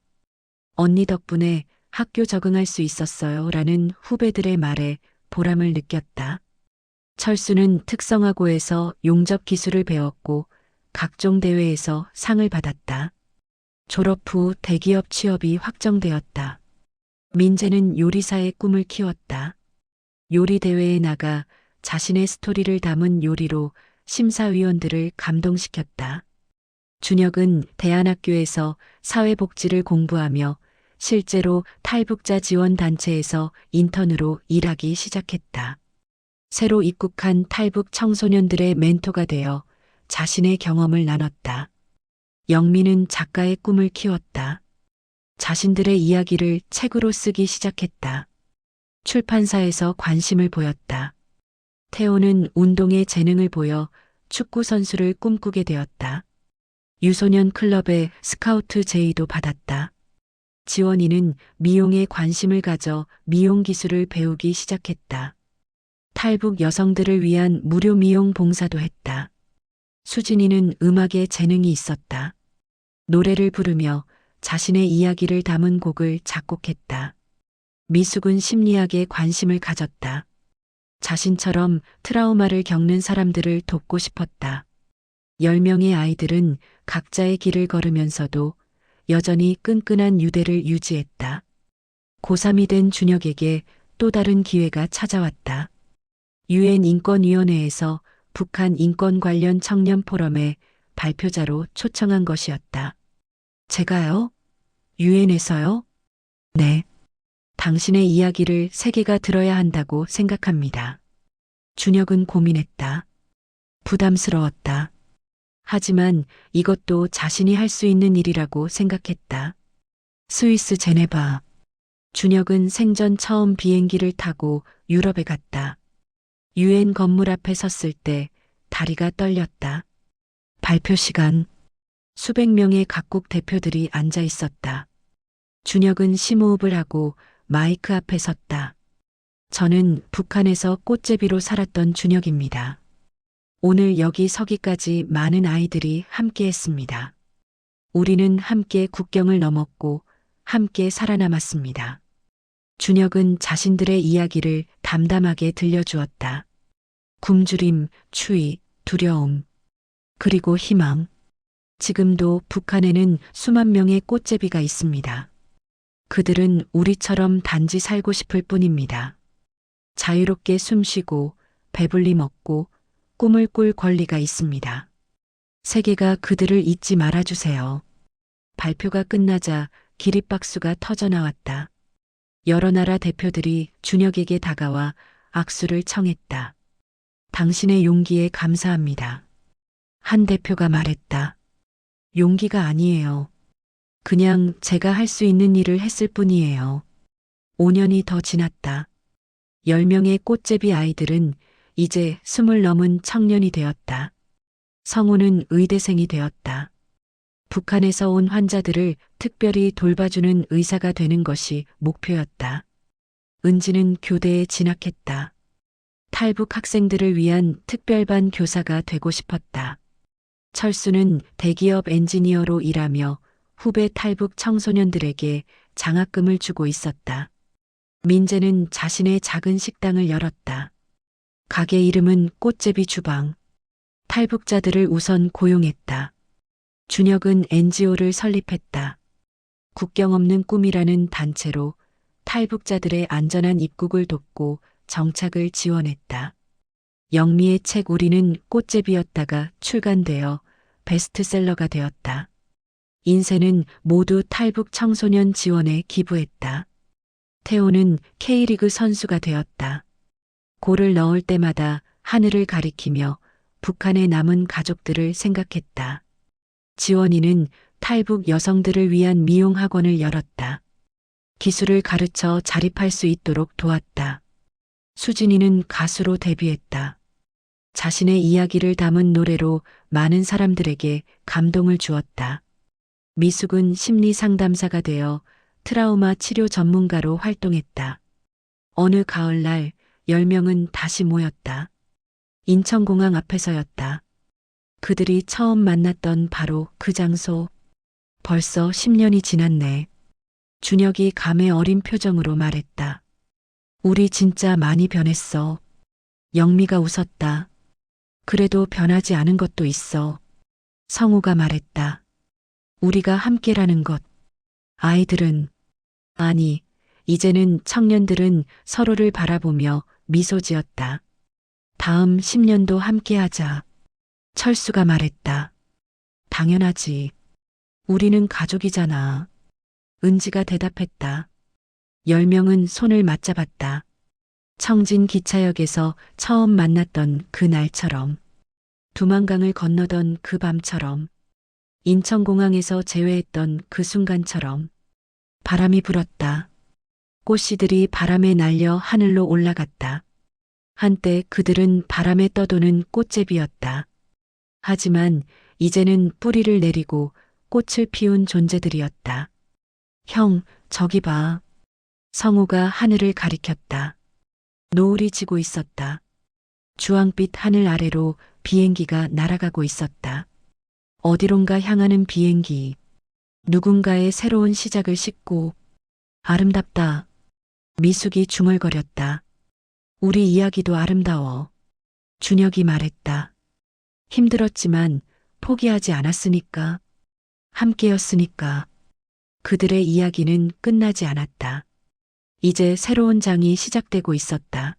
언니 덕분에 학교 적응할 수 있었어요 라는 후배들의 말에 보람을 느꼈다. 철수는 특성화고에서 용접 기술을 배웠고 각종 대회에서 상을 받았다. 졸업 후 대기업 취업이 확정되었다. 민재는 요리사의 꿈을 키웠다. 요리 대회에 나가 자신의 스토리를 담은 요리로 심사위원들을 감동시켰다. 준혁은 대안학교에서 사회복지를 공부하며 실제로 탈북자 지원 단체에서 인턴으로 일하기 시작했다. 새로 입국한 탈북 청소년들의 멘토가 되어 자신의 경험을 나눴다. 영민은 작가의 꿈을 키웠다. 자신들의 이야기를 책으로 쓰기 시작했다. 출판사에서 관심을 보였다. 태호는 운동에 재능을 보여 축구 선수를 꿈꾸게 되었다. 유소년 클럽의 스카우트 제의도 받았다. 지원이는 미용에 관심을 가져 미용 기술을 배우기 시작했다. 탈북 여성들을 위한 무료 미용 봉사도 했다. 수진이는 음악에 재능이 있었다. 노래를 부르며 자신의 이야기를 담은 곡을 작곡했다. 미숙은 심리학에 관심을 가졌다. 자신처럼 트라우마를 겪는 사람들을 돕고 싶었다. 10명의 아이들은 각자의 길을 걸으면서도 여전히 끈끈한 유대를 유지했다. 고3이 된 준혁에게 또 다른 기회가 찾아왔다. 유엔 인권위원회에서 북한 인권 관련 청년 포럼에 발표자로 초청한 것이었다. 제가요? 유엔에서요? 네. 당신의 이야기를 세계가 들어야 한다고 생각합니다. 준혁은 고민했다. 부담스러웠다. 하지만 이것도 자신이 할 수 있는 일이라고 생각했다. 스위스 제네바. 준혁은 생전 처음 비행기를 타고 유럽에 갔다. 유엔 건물 앞에 섰을 때 다리가 떨렸다. 발표 시간. 수백 명의 각국 대표들이 앉아 있었다. 준혁은 심호흡을 하고 마이크 앞에 섰다. 저는 북한에서 꽃제비로 살았던 준혁입니다. 오늘 여기 서기까지 많은 아이들이 함께 했습니다. 우리는 함께 국경을 넘었고 함께 살아남았습니다. 준혁은 자신들의 이야기를 담담하게 들려주었다. 굶주림, 추위, 두려움, 그리고 희망. 지금도 북한에는 수만 명의 꽃제비가 있습니다. 그들은 우리처럼 단지 살고 싶을 뿐입니다. 자유롭게 숨쉬고 배불리 먹고 꿈을 꿀 권리가 있습니다. 세계가 그들을 잊지 말아주세요. 발표가 끝나자 기립박수가 터져 나왔다. 여러 나라 대표들이 준혁에게 다가와 악수를 청했다. 당신의 용기에 감사합니다. 한 대표가 말했다. 용기가 아니에요. 그냥 제가 할 수 있는 일을 했을 뿐이에요. 5년이 더 지났다. 10명의 꽃제비 아이들은 이제 20 넘은 청년이 되었다. 성우는 의대생이 되었다. 북한에서 온 환자들을 특별히 돌봐주는 의사가 되는 것이 목표였다. 은지는 교대에 진학했다. 탈북 학생들을 위한 특별반 교사가 되고 싶었다. 철수는 대기업 엔지니어로 일하며 후배 탈북 청소년들에게 장학금을 주고 있었다. 민재는 자신의 작은 식당을 열었다. 가게 이름은 꽃제비 주방. 탈북자들을 우선 고용했다. 준혁은 NGO를 설립했다. 국경 없는 꿈이라는 단체로 탈북자들의 안전한 입국을 돕고 정착을 지원했다. 영미의 책 우리는 꽃제비였다가 출간되어 베스트셀러가 되었다. 인쇄는 모두 탈북 청소년 지원에 기부했다. 태호는 K리그 선수가 되었다. 골을 넣을 때마다 하늘을 가리키며 북한의 남은 가족들을 생각했다. 지원이는 탈북 여성들을 위한 미용학원을 열었다. 기술을 가르쳐 자립할 수 있도록 도왔다. 수진이는 가수로 데뷔했다. 자신의 이야기를 담은 노래로 많은 사람들에게 감동을 주었다. 미숙은 심리 상담사가 되어 트라우마 치료 전문가로 활동했다. 어느 가을날 10명은 다시 모였다. 인천공항 앞에서였다. 그들이 처음 만났던 바로 그 장소. 벌써 10년이 지났네. 준혁이 감회 어린 표정으로 말했다. 우리 진짜 많이 변했어. 영미가 웃었다. 그래도 변하지 않은 것도 있어. 성우가 말했다. 우리가 함께라는 것. 아이들은, 아니, 이제는 청년들은 서로를 바라보며 미소 지었다. 다음 10년도 함께하자. 철수가 말했다. 당연하지. 우리는 가족이잖아. 은지가 대답했다. 10명은 손을 맞잡았다. 청진 기차역에서 처음 만났던 그 날처럼. 두만강을 건너던 그 밤처럼. 인천공항에서 재회했던 그 순간처럼. 바람이 불었다. 꽃씨들이 바람에 날려 하늘로 올라갔다. 한때 그들은 바람에 떠도는 꽃제비였다. 하지만 이제는 뿌리를 내리고 꽃을 피운 존재들이었다. 형, 저기 봐. 성우가 하늘을 가리켰다. 노을이 지고 있었다. 주황빛 하늘 아래로 비행기가 날아가고 있었다. 어디론가 향하는 비행기. 누군가의 새로운 시작을 싣고. 아름답다. 미숙이 중얼거렸다. 우리 이야기도 아름다워. 준혁이 말했다. 힘들었지만 포기하지 않았으니까. 함께였으니까. 그들의 이야기는 끝나지 않았다. 이제 새로운 장이 시작되고 있었다.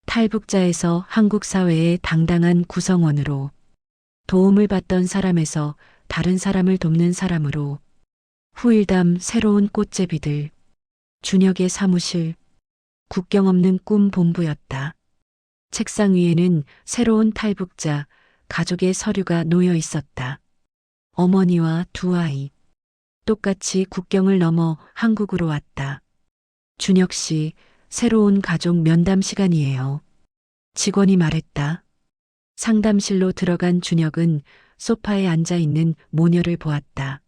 탈북자에서 한국 사회의 당당한 구성원으로, 도움을 받던 사람에서 다른 사람을 돕는 사람으로, 후일담 새로운 꽃제비들, 준혁의 사무실, 국경 없는 꿈 본부였다. 책상 위에는 새로운 탈북자, 가족의 서류가 놓여 있었다. 어머니와 두 아이. 똑같이 국경을 넘어 한국으로 왔다. 준혁 씨, 새로운 가족 면담 시간이에요. 직원이 말했다. 상담실로 들어간 준혁은 소파에 앉아 있는 모녀를 보았다.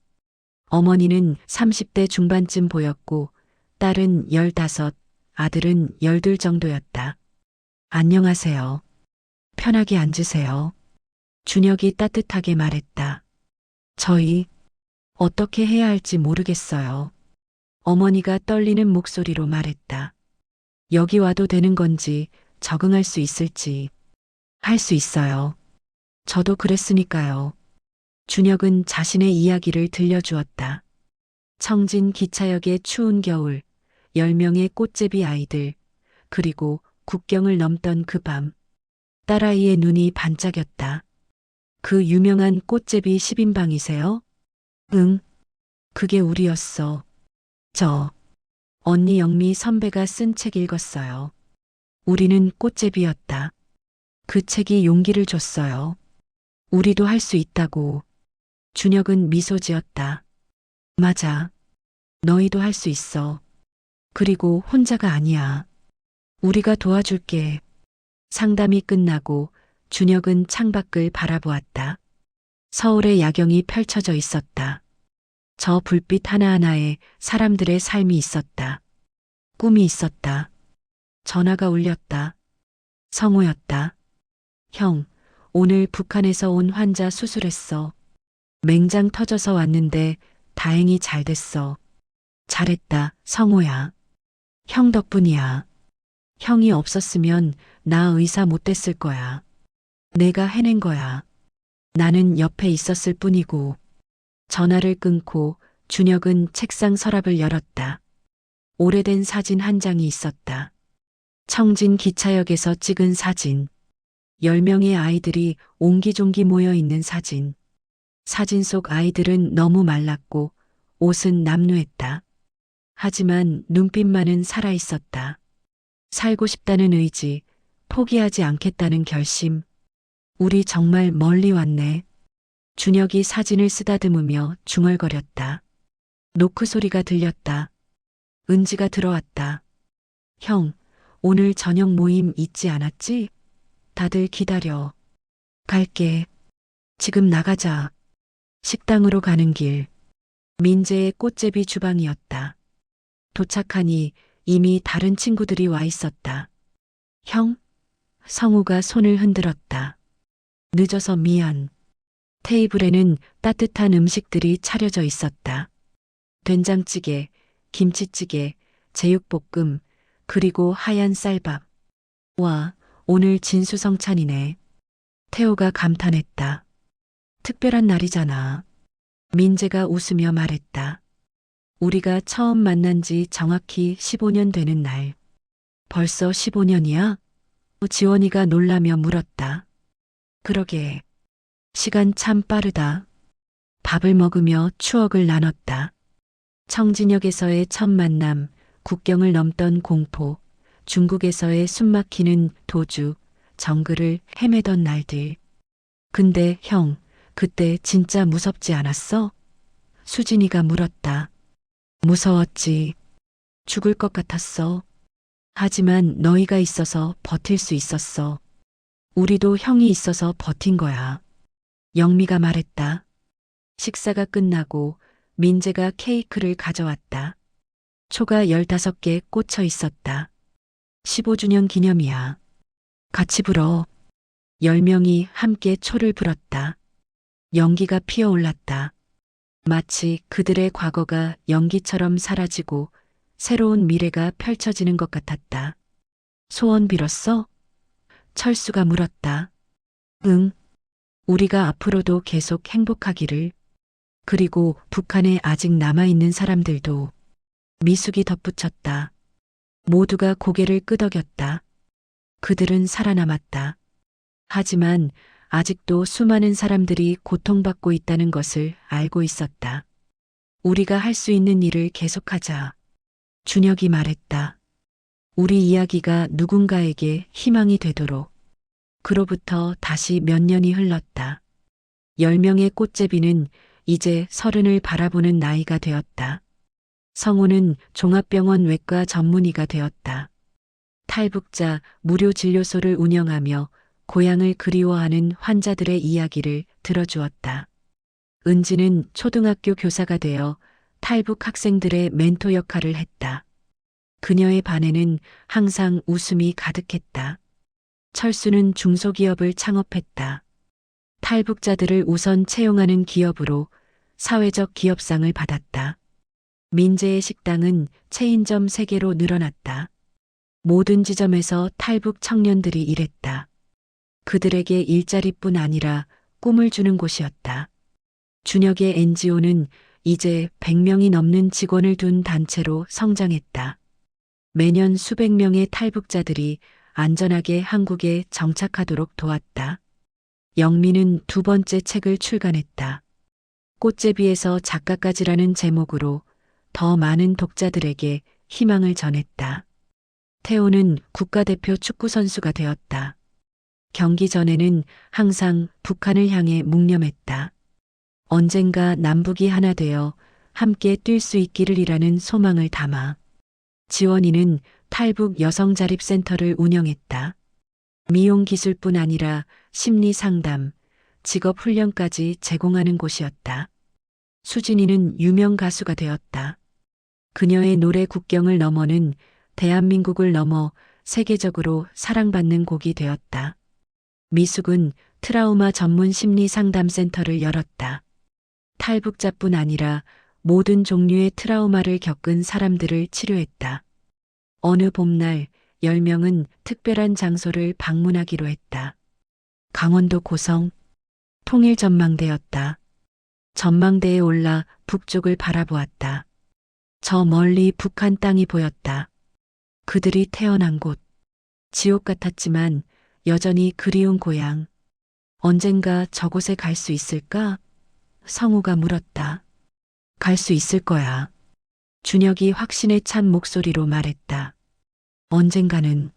어머니는 30대 중반쯤 보였고 딸은 15, 아들은 12 정도였다. 안녕하세요. 편하게 앉으세요. 준혁이 따뜻하게 말했다. 저희 어떻게 해야 할지 모르겠어요. 어머니가 떨리는 목소리로 말했다. 여기 와도 되는 건지 적응할 수 있을지. 할 수 있어요. 저도 그랬으니까요. 준혁은 자신의 이야기를 들려주었다. 청진 기차역의 추운 겨울, 10명의 꽃제비 아이들, 그리고 국경을 넘던 그 밤. 딸아이의 눈이 반짝였다. 그 유명한 꽃제비 10인방이세요? 응, 그게 우리였어. 저, 언니 영미 선배가 쓴 책 읽었어요. 우리는 꽃제비였다. 그 책이 용기를 줬어요. 우리도 할 수 있다고. 준혁은 미소 지었다. 맞아. 너희도 할 수 있어. 그리고 혼자가 아니야. 우리가 도와줄게. 상담이 끝나고 준혁은 창밖을 바라보았다. 서울의 야경이 펼쳐져 있었다. 저 불빛 하나하나에 사람들의 삶이 있었다. 꿈이 있었다. 전화가 울렸다. 성우였다. 형, 오늘 북한에서 온 환자 수술했어. 맹장 터져서 왔는데 다행히 잘 됐어. 잘했다, 성우야. 형 덕분이야. 형이 없었으면 나 의사 못 됐을 거야. 내가 해낸 거야. 나는 옆에 있었을 뿐이고. 전화를 끊고 준혁은 책상 서랍을 열었다. 오래된 사진 한 장이 있었다. 청진 기차역에서 찍은 사진. 10명의 아이들이 옹기종기 모여 있는 사진. 사진 속 아이들은 너무 말랐고 옷은 남루했다. 하지만 눈빛만은 살아 있었다. 살고 싶다는 의지, 포기하지 않겠다는 결심. 우리 정말 멀리 왔네. 준혁이 사진을 쓰다듬으며 중얼거렸다. 노크 소리가 들렸다. 은지가 들어왔다. 형, 오늘 저녁 모임 있지 않았지? 다들 기다려. 갈게. 지금 나가자. 식당으로 가는 길. 민재의 꽃제비 주방이었다. 도착하니 이미 다른 친구들이 와 있었다. 형? 성우가 손을 흔들었다. 늦어서 미안. 테이블에는 따뜻한 음식들이 차려져 있었다. 된장찌개, 김치찌개, 제육볶음, 그리고 하얀 쌀밥. 와, 오늘 진수성찬이네. 태호가 감탄했다. 특별한 날이잖아. 민재가 웃으며 말했다. 우리가 처음 만난 지 정확히 15년 되는 날. 벌써 15년이야? 지원이가 놀라며 물었다. 그러게. 시간 참 빠르다. 밥을 먹으며 추억을 나눴다. 청진역에서의 첫 만남, 국경을 넘던 공포, 중국에서의 숨막히는 도주, 정글을 헤매던 날들. 근데 형, 그때 진짜 무섭지 않았어? 수진이가 물었다. 무서웠지. 죽을 것 같았어. 하지만 너희가 있어서 버틸 수 있었어. 우리도 형이 있어서 버틴 거야. 영미가 말했다. 식사가 끝나고 민재가 케이크를 가져왔다. 초가 15개 꽂혀 있었다. 15주년 기념이야. 같이 불어. 10명이 함께 초를 불었다. 연기가 피어올랐다. 마치 그들의 과거가 연기처럼 사라지고 새로운 미래가 펼쳐지는 것 같았다. 소원 빌었어? 철수가 물었다. 응. 우리가 앞으로도 계속 행복하기를. 그리고 북한에 아직 남아있는 사람들도. 미숙이 덧붙였다. 모두가 고개를 끄덕였다. 그들은 살아남았다. 하지만 아직도 수많은 사람들이 고통받고 있다는 것을 알고 있었다. 우리가 할 수 있는 일을 계속하자. 준혁이 말했다. 우리 이야기가 누군가에게 희망이 되도록. 그로부터 다시 몇 년이 흘렀다. 10명의 꽃제비는 이제 30을 바라보는 나이가 되었다. 성우는 종합병원 외과 전문의가 되었다. 탈북자 무료 진료소를 운영하며 고향을 그리워하는 환자들의 이야기를 들어주었다. 은지는 초등학교 교사가 되어 탈북 학생들의 멘토 역할을 했다. 그녀의 반에는 항상 웃음이 가득했다. 철수는 중소기업을 창업했다. 탈북자들을 우선 채용하는 기업으로 사회적 기업상을 받았다. 민재의 식당은 체인점 3개로 늘어났다. 모든 지점에서 탈북 청년들이 일했다. 그들에게 일자리뿐 아니라 꿈을 주는 곳이었다. 준혁의 NGO는 이제 100명이 넘는 직원을 둔 단체로 성장했다. 매년 수백 명의 탈북자들이 안전하게 한국에 정착하도록 도왔다. 영미는 두 번째 책을 출간했다. 꽃제비에서 작가까지라는 제목으로 더 많은 독자들에게 희망을 전했다. 태호는 국가대표 축구선수가 되었다. 경기 전에는 항상 북한을 향해 묵념했다. 언젠가 남북이 하나 되어 함께 뛸 수 있기를이라는 소망을 담아 지원이는 탈북 여성자립센터를 운영했다. 미용 기술뿐 아니라 심리 상담, 직업 훈련까지 제공하는 곳이었다. 수진이는 유명 가수가 되었다. 그녀의 노래 국경을 넘어는 대한민국을 넘어 세계적으로 사랑받는 곡이 되었다. 미숙은 트라우마 전문 심리 상담센터를 열었다. 탈북자뿐 아니라 모든 종류의 트라우마를 겪은 사람들을 치료했다. 어느 봄날 10명은 특별한 장소를 방문하기로 했다. 강원도 고성 통일전망대였다. 전망대에 올라 북쪽을 바라보았다. 저 멀리 북한 땅이 보였다. 그들이 태어난 곳. 지옥 같았지만 여전히 그리운 고향. 언젠가 저곳에 갈 수 있을까? 성우가 물었다. 갈 수 있을 거야. 준혁이 확신에 찬 목소리로 말했다. 언젠가는.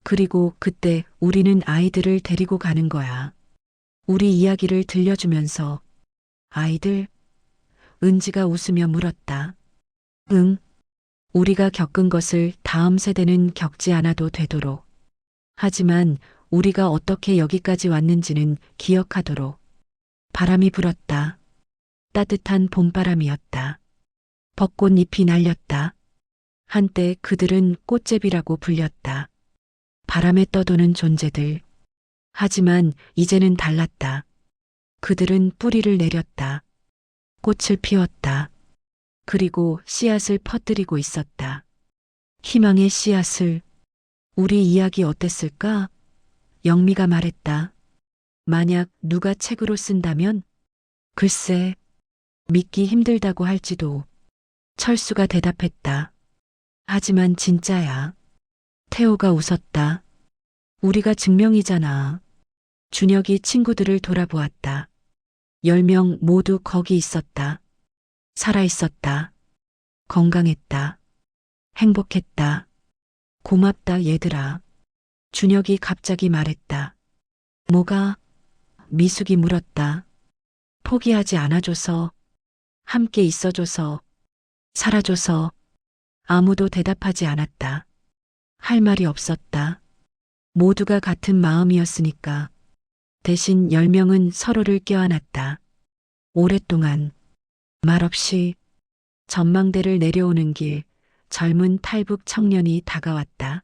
그리고 그때 우리는 아이들을 데리고 가는 거야. 우리 이야기를 들려주면서. 아이들? 은지가 웃으며 물었다. 응. 우리가 겪은 것을 다음 세대는 겪지 않아도 되도록. 하지만 우리가 어떻게 여기까지 왔는지는 기억하도록. 바람이 불었다. 따뜻한 봄바람이었다. 벚꽃잎이 날렸다. 한때 그들은 꽃제비라고 불렸다. 바람에 떠도는 존재들. 하지만 이제는 달랐다. 그들은 뿌리를 내렸다. 꽃을 피웠다. 그리고 씨앗을 퍼뜨리고 있었다. 희망의 씨앗을. 우리 이야기 어땠을까? 영미가 말했다. 만약 누가 책으로 쓴다면? 글쎄, 믿기 힘들다고 할지도. 철수가 대답했다. 하지만 진짜야. 태호가 웃었다. 우리가 증명이잖아. 준혁이 친구들을 돌아보았다. 10명 모두 거기 있었다. 살아있었다. 건강했다. 행복했다. 고맙다 얘들아. 준혁이 갑자기 말했다. 뭐가? 미숙이 물었다. 포기하지 않아줘서, 함께 있어줘서, 살아줘서. 아무도 대답하지 않았다. 할 말이 없었다. 모두가 같은 마음이었으니까. 대신 10명은 서로를 껴안았다. 오랫동안 말없이. 전망대를 내려오는 길 젊은 탈북 청년이 다가왔다.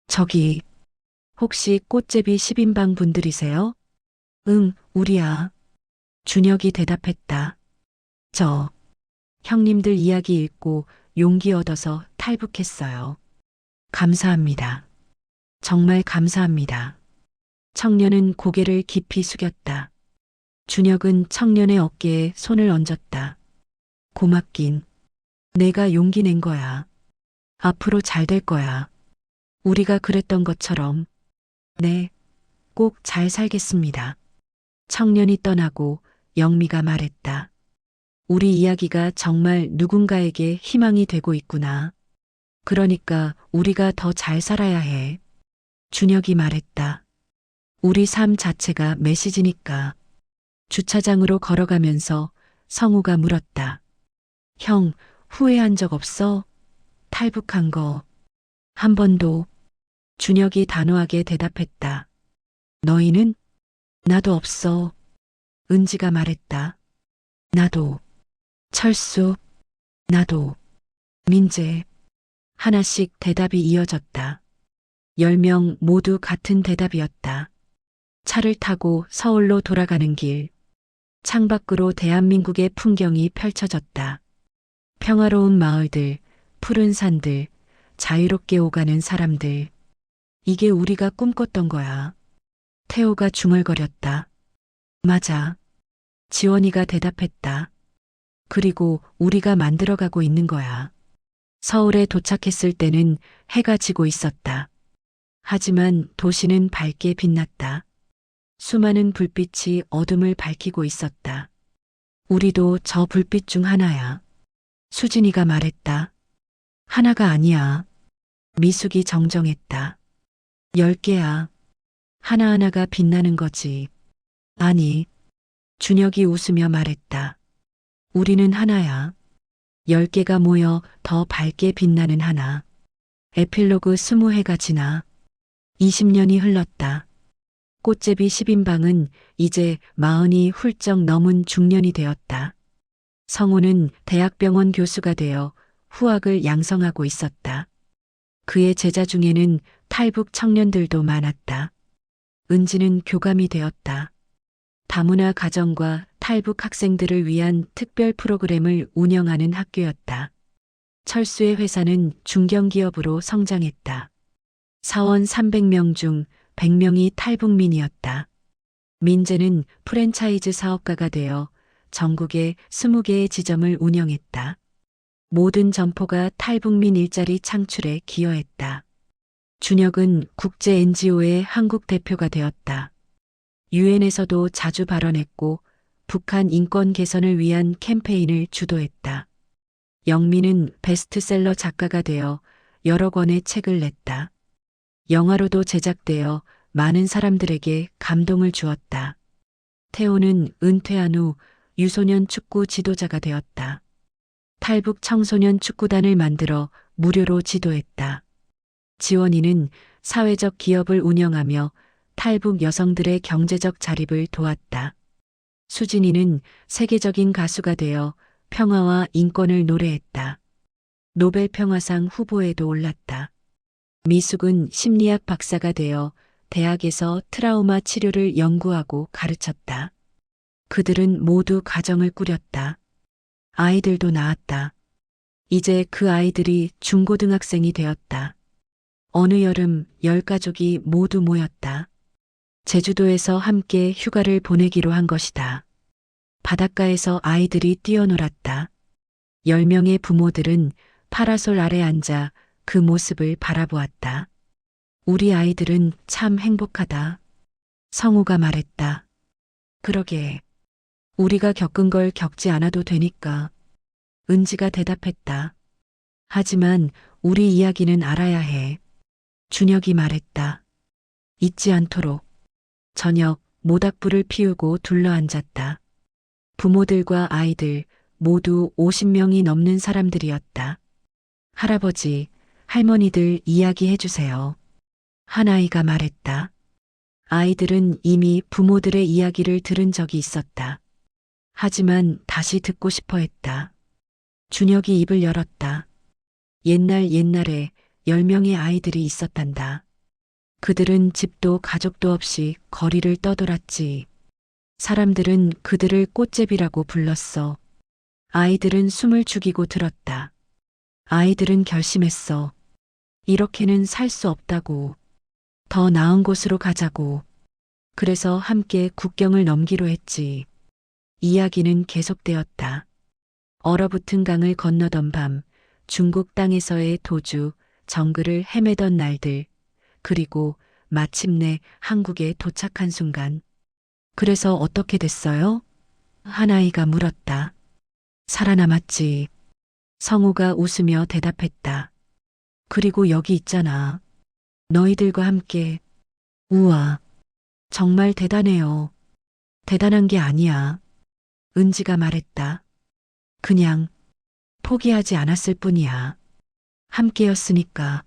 저기 혹시 꽃제비 10인방 분들이세요? 응, 우리야. 준혁이 대답했다. 저 형님들 이야기 읽고 용기 얻어서 탈북했어요. 감사합니다. 정말 감사합니다. 청년은 고개를 깊이 숙였다. 준혁은 청년의 어깨에 손을 얹었다. 고맙긴. 내가 용기 낸 거야. 앞으로 잘 될 거야. 우리가 그랬던 것처럼. 네, 꼭 잘 살겠습니다. 청년이 떠나고 영미가 말했다. 우리 이야기가 정말 누군가에게 희망이 되고 있구나. 그러니까 우리가 더 잘 살아야 해. 준혁이 말했다. 우리 삶 자체가 메시지니까. 주차장으로 걸어가면서 성우가 물었다. 형, 후회한 적 없어? 탈북한 거. 한 번도. 준혁이 단호하게 대답했다. 너희는? 나도 없어. 은지가 말했다. 나도. 철수. 나도. 민재. 하나씩 대답이 이어졌다. 10명 모두 같은 대답이었다. 차를 타고 서울로 돌아가는 길. 창밖으로 대한민국의 풍경이 펼쳐졌다. 평화로운 마을들, 푸른 산들, 자유롭게 오가는 사람들. 이게 우리가 꿈꿨던 거야. 태호가 중얼거렸다. 맞아. 지원이가 대답했다. 그리고 우리가 만들어가고 있는 거야. 서울에 도착했을 때는 해가 지고 있었다. 하지만 도시는 밝게 빛났다. 수많은 불빛이 어둠을 밝히고 있었다. 우리도 저 불빛 중 하나야. 수진이가 말했다. 하나가 아니야. 미숙이 정정했다. 10개야. 하나하나가 빛나는 거지. 아니. 준혁이 웃으며 말했다. 우리는 하나야. 10개가 모여 더 밝게 빛나는 하나. 에필로그 20회가 지나 20년이 흘렀다. 꽃제비 10인방은 이제 40이 훌쩍 넘은 중년이 되었다. 성우는 대학병원 교수가 되어 후학을 양성하고 있었다. 그의 제자 중에는 탈북 청년들도 많았다. 은지는 교감이 되었다. 다문화 가정과 탈북 학생들을 위한 특별 프로그램을 운영하는 학교였다. 철수의 회사는 중견기업으로 성장했다. 사원 300명 중 100명이 탈북민이었다. 민재는 프랜차이즈 사업가가 되어 전국에 20개의 지점을 운영했다. 모든 점포가 탈북민 일자리 창출에 기여했다. 준혁은 국제 NGO의 한국 대표가 되었다. 유엔에서도 자주 발언했고 북한 인권 개선을 위한 캠페인을 주도했다. 영민은 베스트셀러 작가가 되어 여러 권의 책을 냈다. 영화로도 제작되어 많은 사람들에게 감동을 주었다. 태호는 은퇴한 후 유소년 축구 지도자가 되었다. 탈북 청소년 축구단을 만들어 무료로 지도했다. 지원이는 사회적 기업을 운영하며 탈북 여성들의 경제적 자립을 도왔다. 수진이는 세계적인 가수가 되어 평화와 인권을 노래했다. 노벨 평화상 후보에도 올랐다. 미숙은 심리학 박사가 되어 대학에서 트라우마 치료를 연구하고 가르쳤다. 그들은 모두 가정을 꾸렸다. 아이들도 낳았다. 이제 그 아이들이 중고등학생이 되었다. 어느 여름 10가족이 모두 모였다. 제주도에서 함께 휴가를 보내기로 한 것이다. 바닷가에서 아이들이 뛰어놀았다. 10명의 부모들은 파라솔 아래 앉아 그 모습을 바라보았다. 우리 아이들은 참 행복하다. 성우가 말했다. 그러게. 우리가 겪은 걸 겪지 않아도 되니까. 은지가 대답했다. 하지만 우리 이야기는 알아야 해. 준혁이 말했다. 잊지 않도록. 저녁 모닥불을 피우고 둘러앉았다. 부모들과 아이들 모두 50명이 넘는 사람들이었다. 할아버지, 할머니들 이야기해 주세요. 한 아이가 말했다. 아이들은 이미 부모들의 이야기를 들은 적이 있었다. 하지만 다시 듣고 싶어 했다. 준혁이 입을 열었다. 옛날에 10명의 아이들이 있었단다. 그들은 집도 가족도 없이 거리를 떠돌았지. 사람들은 그들을 꽃제비라고 불렀어. 아이들은 숨을 죽이고 들었다. 아이들은 결심했어. 이렇게는 살 수 없다고. 더 나은 곳으로 가자고. 그래서 함께 국경을 넘기로 했지. 이야기는 계속되었다. 얼어붙은 강을 건너던 밤, 중국 땅에서의 도주, 정글을 헤매던 날들, 그리고 마침내 한국에 도착한 순간. 그래서 어떻게 됐어요? 한 아이가 물었다. 살아남았지. 성우가 웃으며 대답했다. 그리고 여기 있잖아. 너희들과 함께. 우와. 정말 대단해요. 대단한 게 아니야. 은지가 말했다. 그냥 포기하지 않았을 뿐이야. 함께였으니까.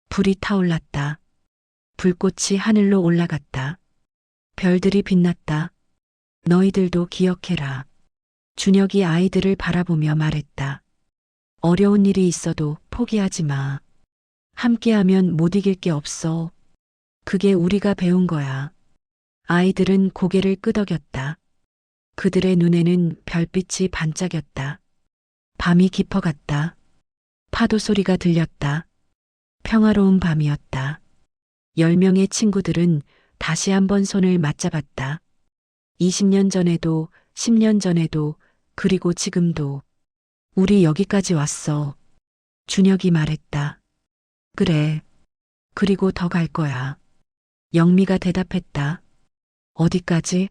불이 타올랐다. 불꽃이 하늘로 올라갔다. 별들이 빛났다. 너희들도 기억해라. 준혁이 아이들을 바라보며 말했다. 어려운 일이 있어도 포기하지 마. 함께하면 못 이길 게 없어. 그게 우리가 배운 거야. 아이들은 고개를 끄덕였다. 그들의 눈에는 별빛이 반짝였다. 밤이 깊어갔다. 파도 소리가 들렸다. 평화로운 밤이었다. 10명의 친구들은 다시 한번 손을 맞잡았다. 20년 전에도 10년 전에도, 그리고 지금도. 우리 여기까지 왔어. 준혁이 말했다. 그래. 그리고 더 갈 거야. 영미가 대답했다. 어디까지?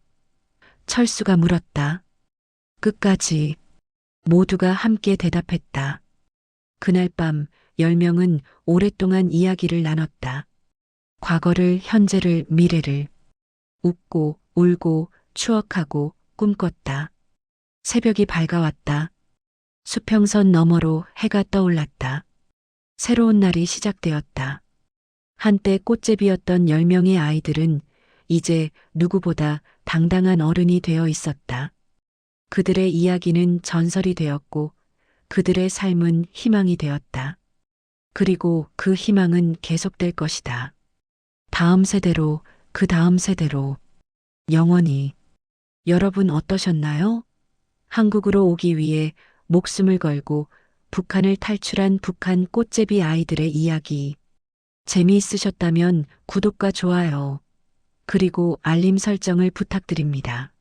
철수가 물었다. 끝까지. 모두가 함께 대답했다. 그날 밤 10명은 오랫동안 이야기를 나눴다. 과거를, 현재를, 미래를. 웃고, 울고, 추억하고, 꿈꿨다. 새벽이 밝아왔다. 수평선 너머로 해가 떠올랐다. 새로운 날이 시작되었다. 한때 꽃제비였던 10명의 아이들은 이제 누구보다 당당한 어른이 되어 있었다. 그들의 이야기는 전설이 되었고 그들의 삶은 희망이 되었다. 그리고 그 희망은 계속될 것이다. 다음 세대로, 그 다음 세대로, 영원히. 여러분 어떠셨나요? 한국으로 오기 위해 목숨을 걸고 북한을 탈출한 북한 꽃제비 아이들의 이야기. 재미있으셨다면 구독과 좋아요, 그리고 알림 설정을 부탁드립니다.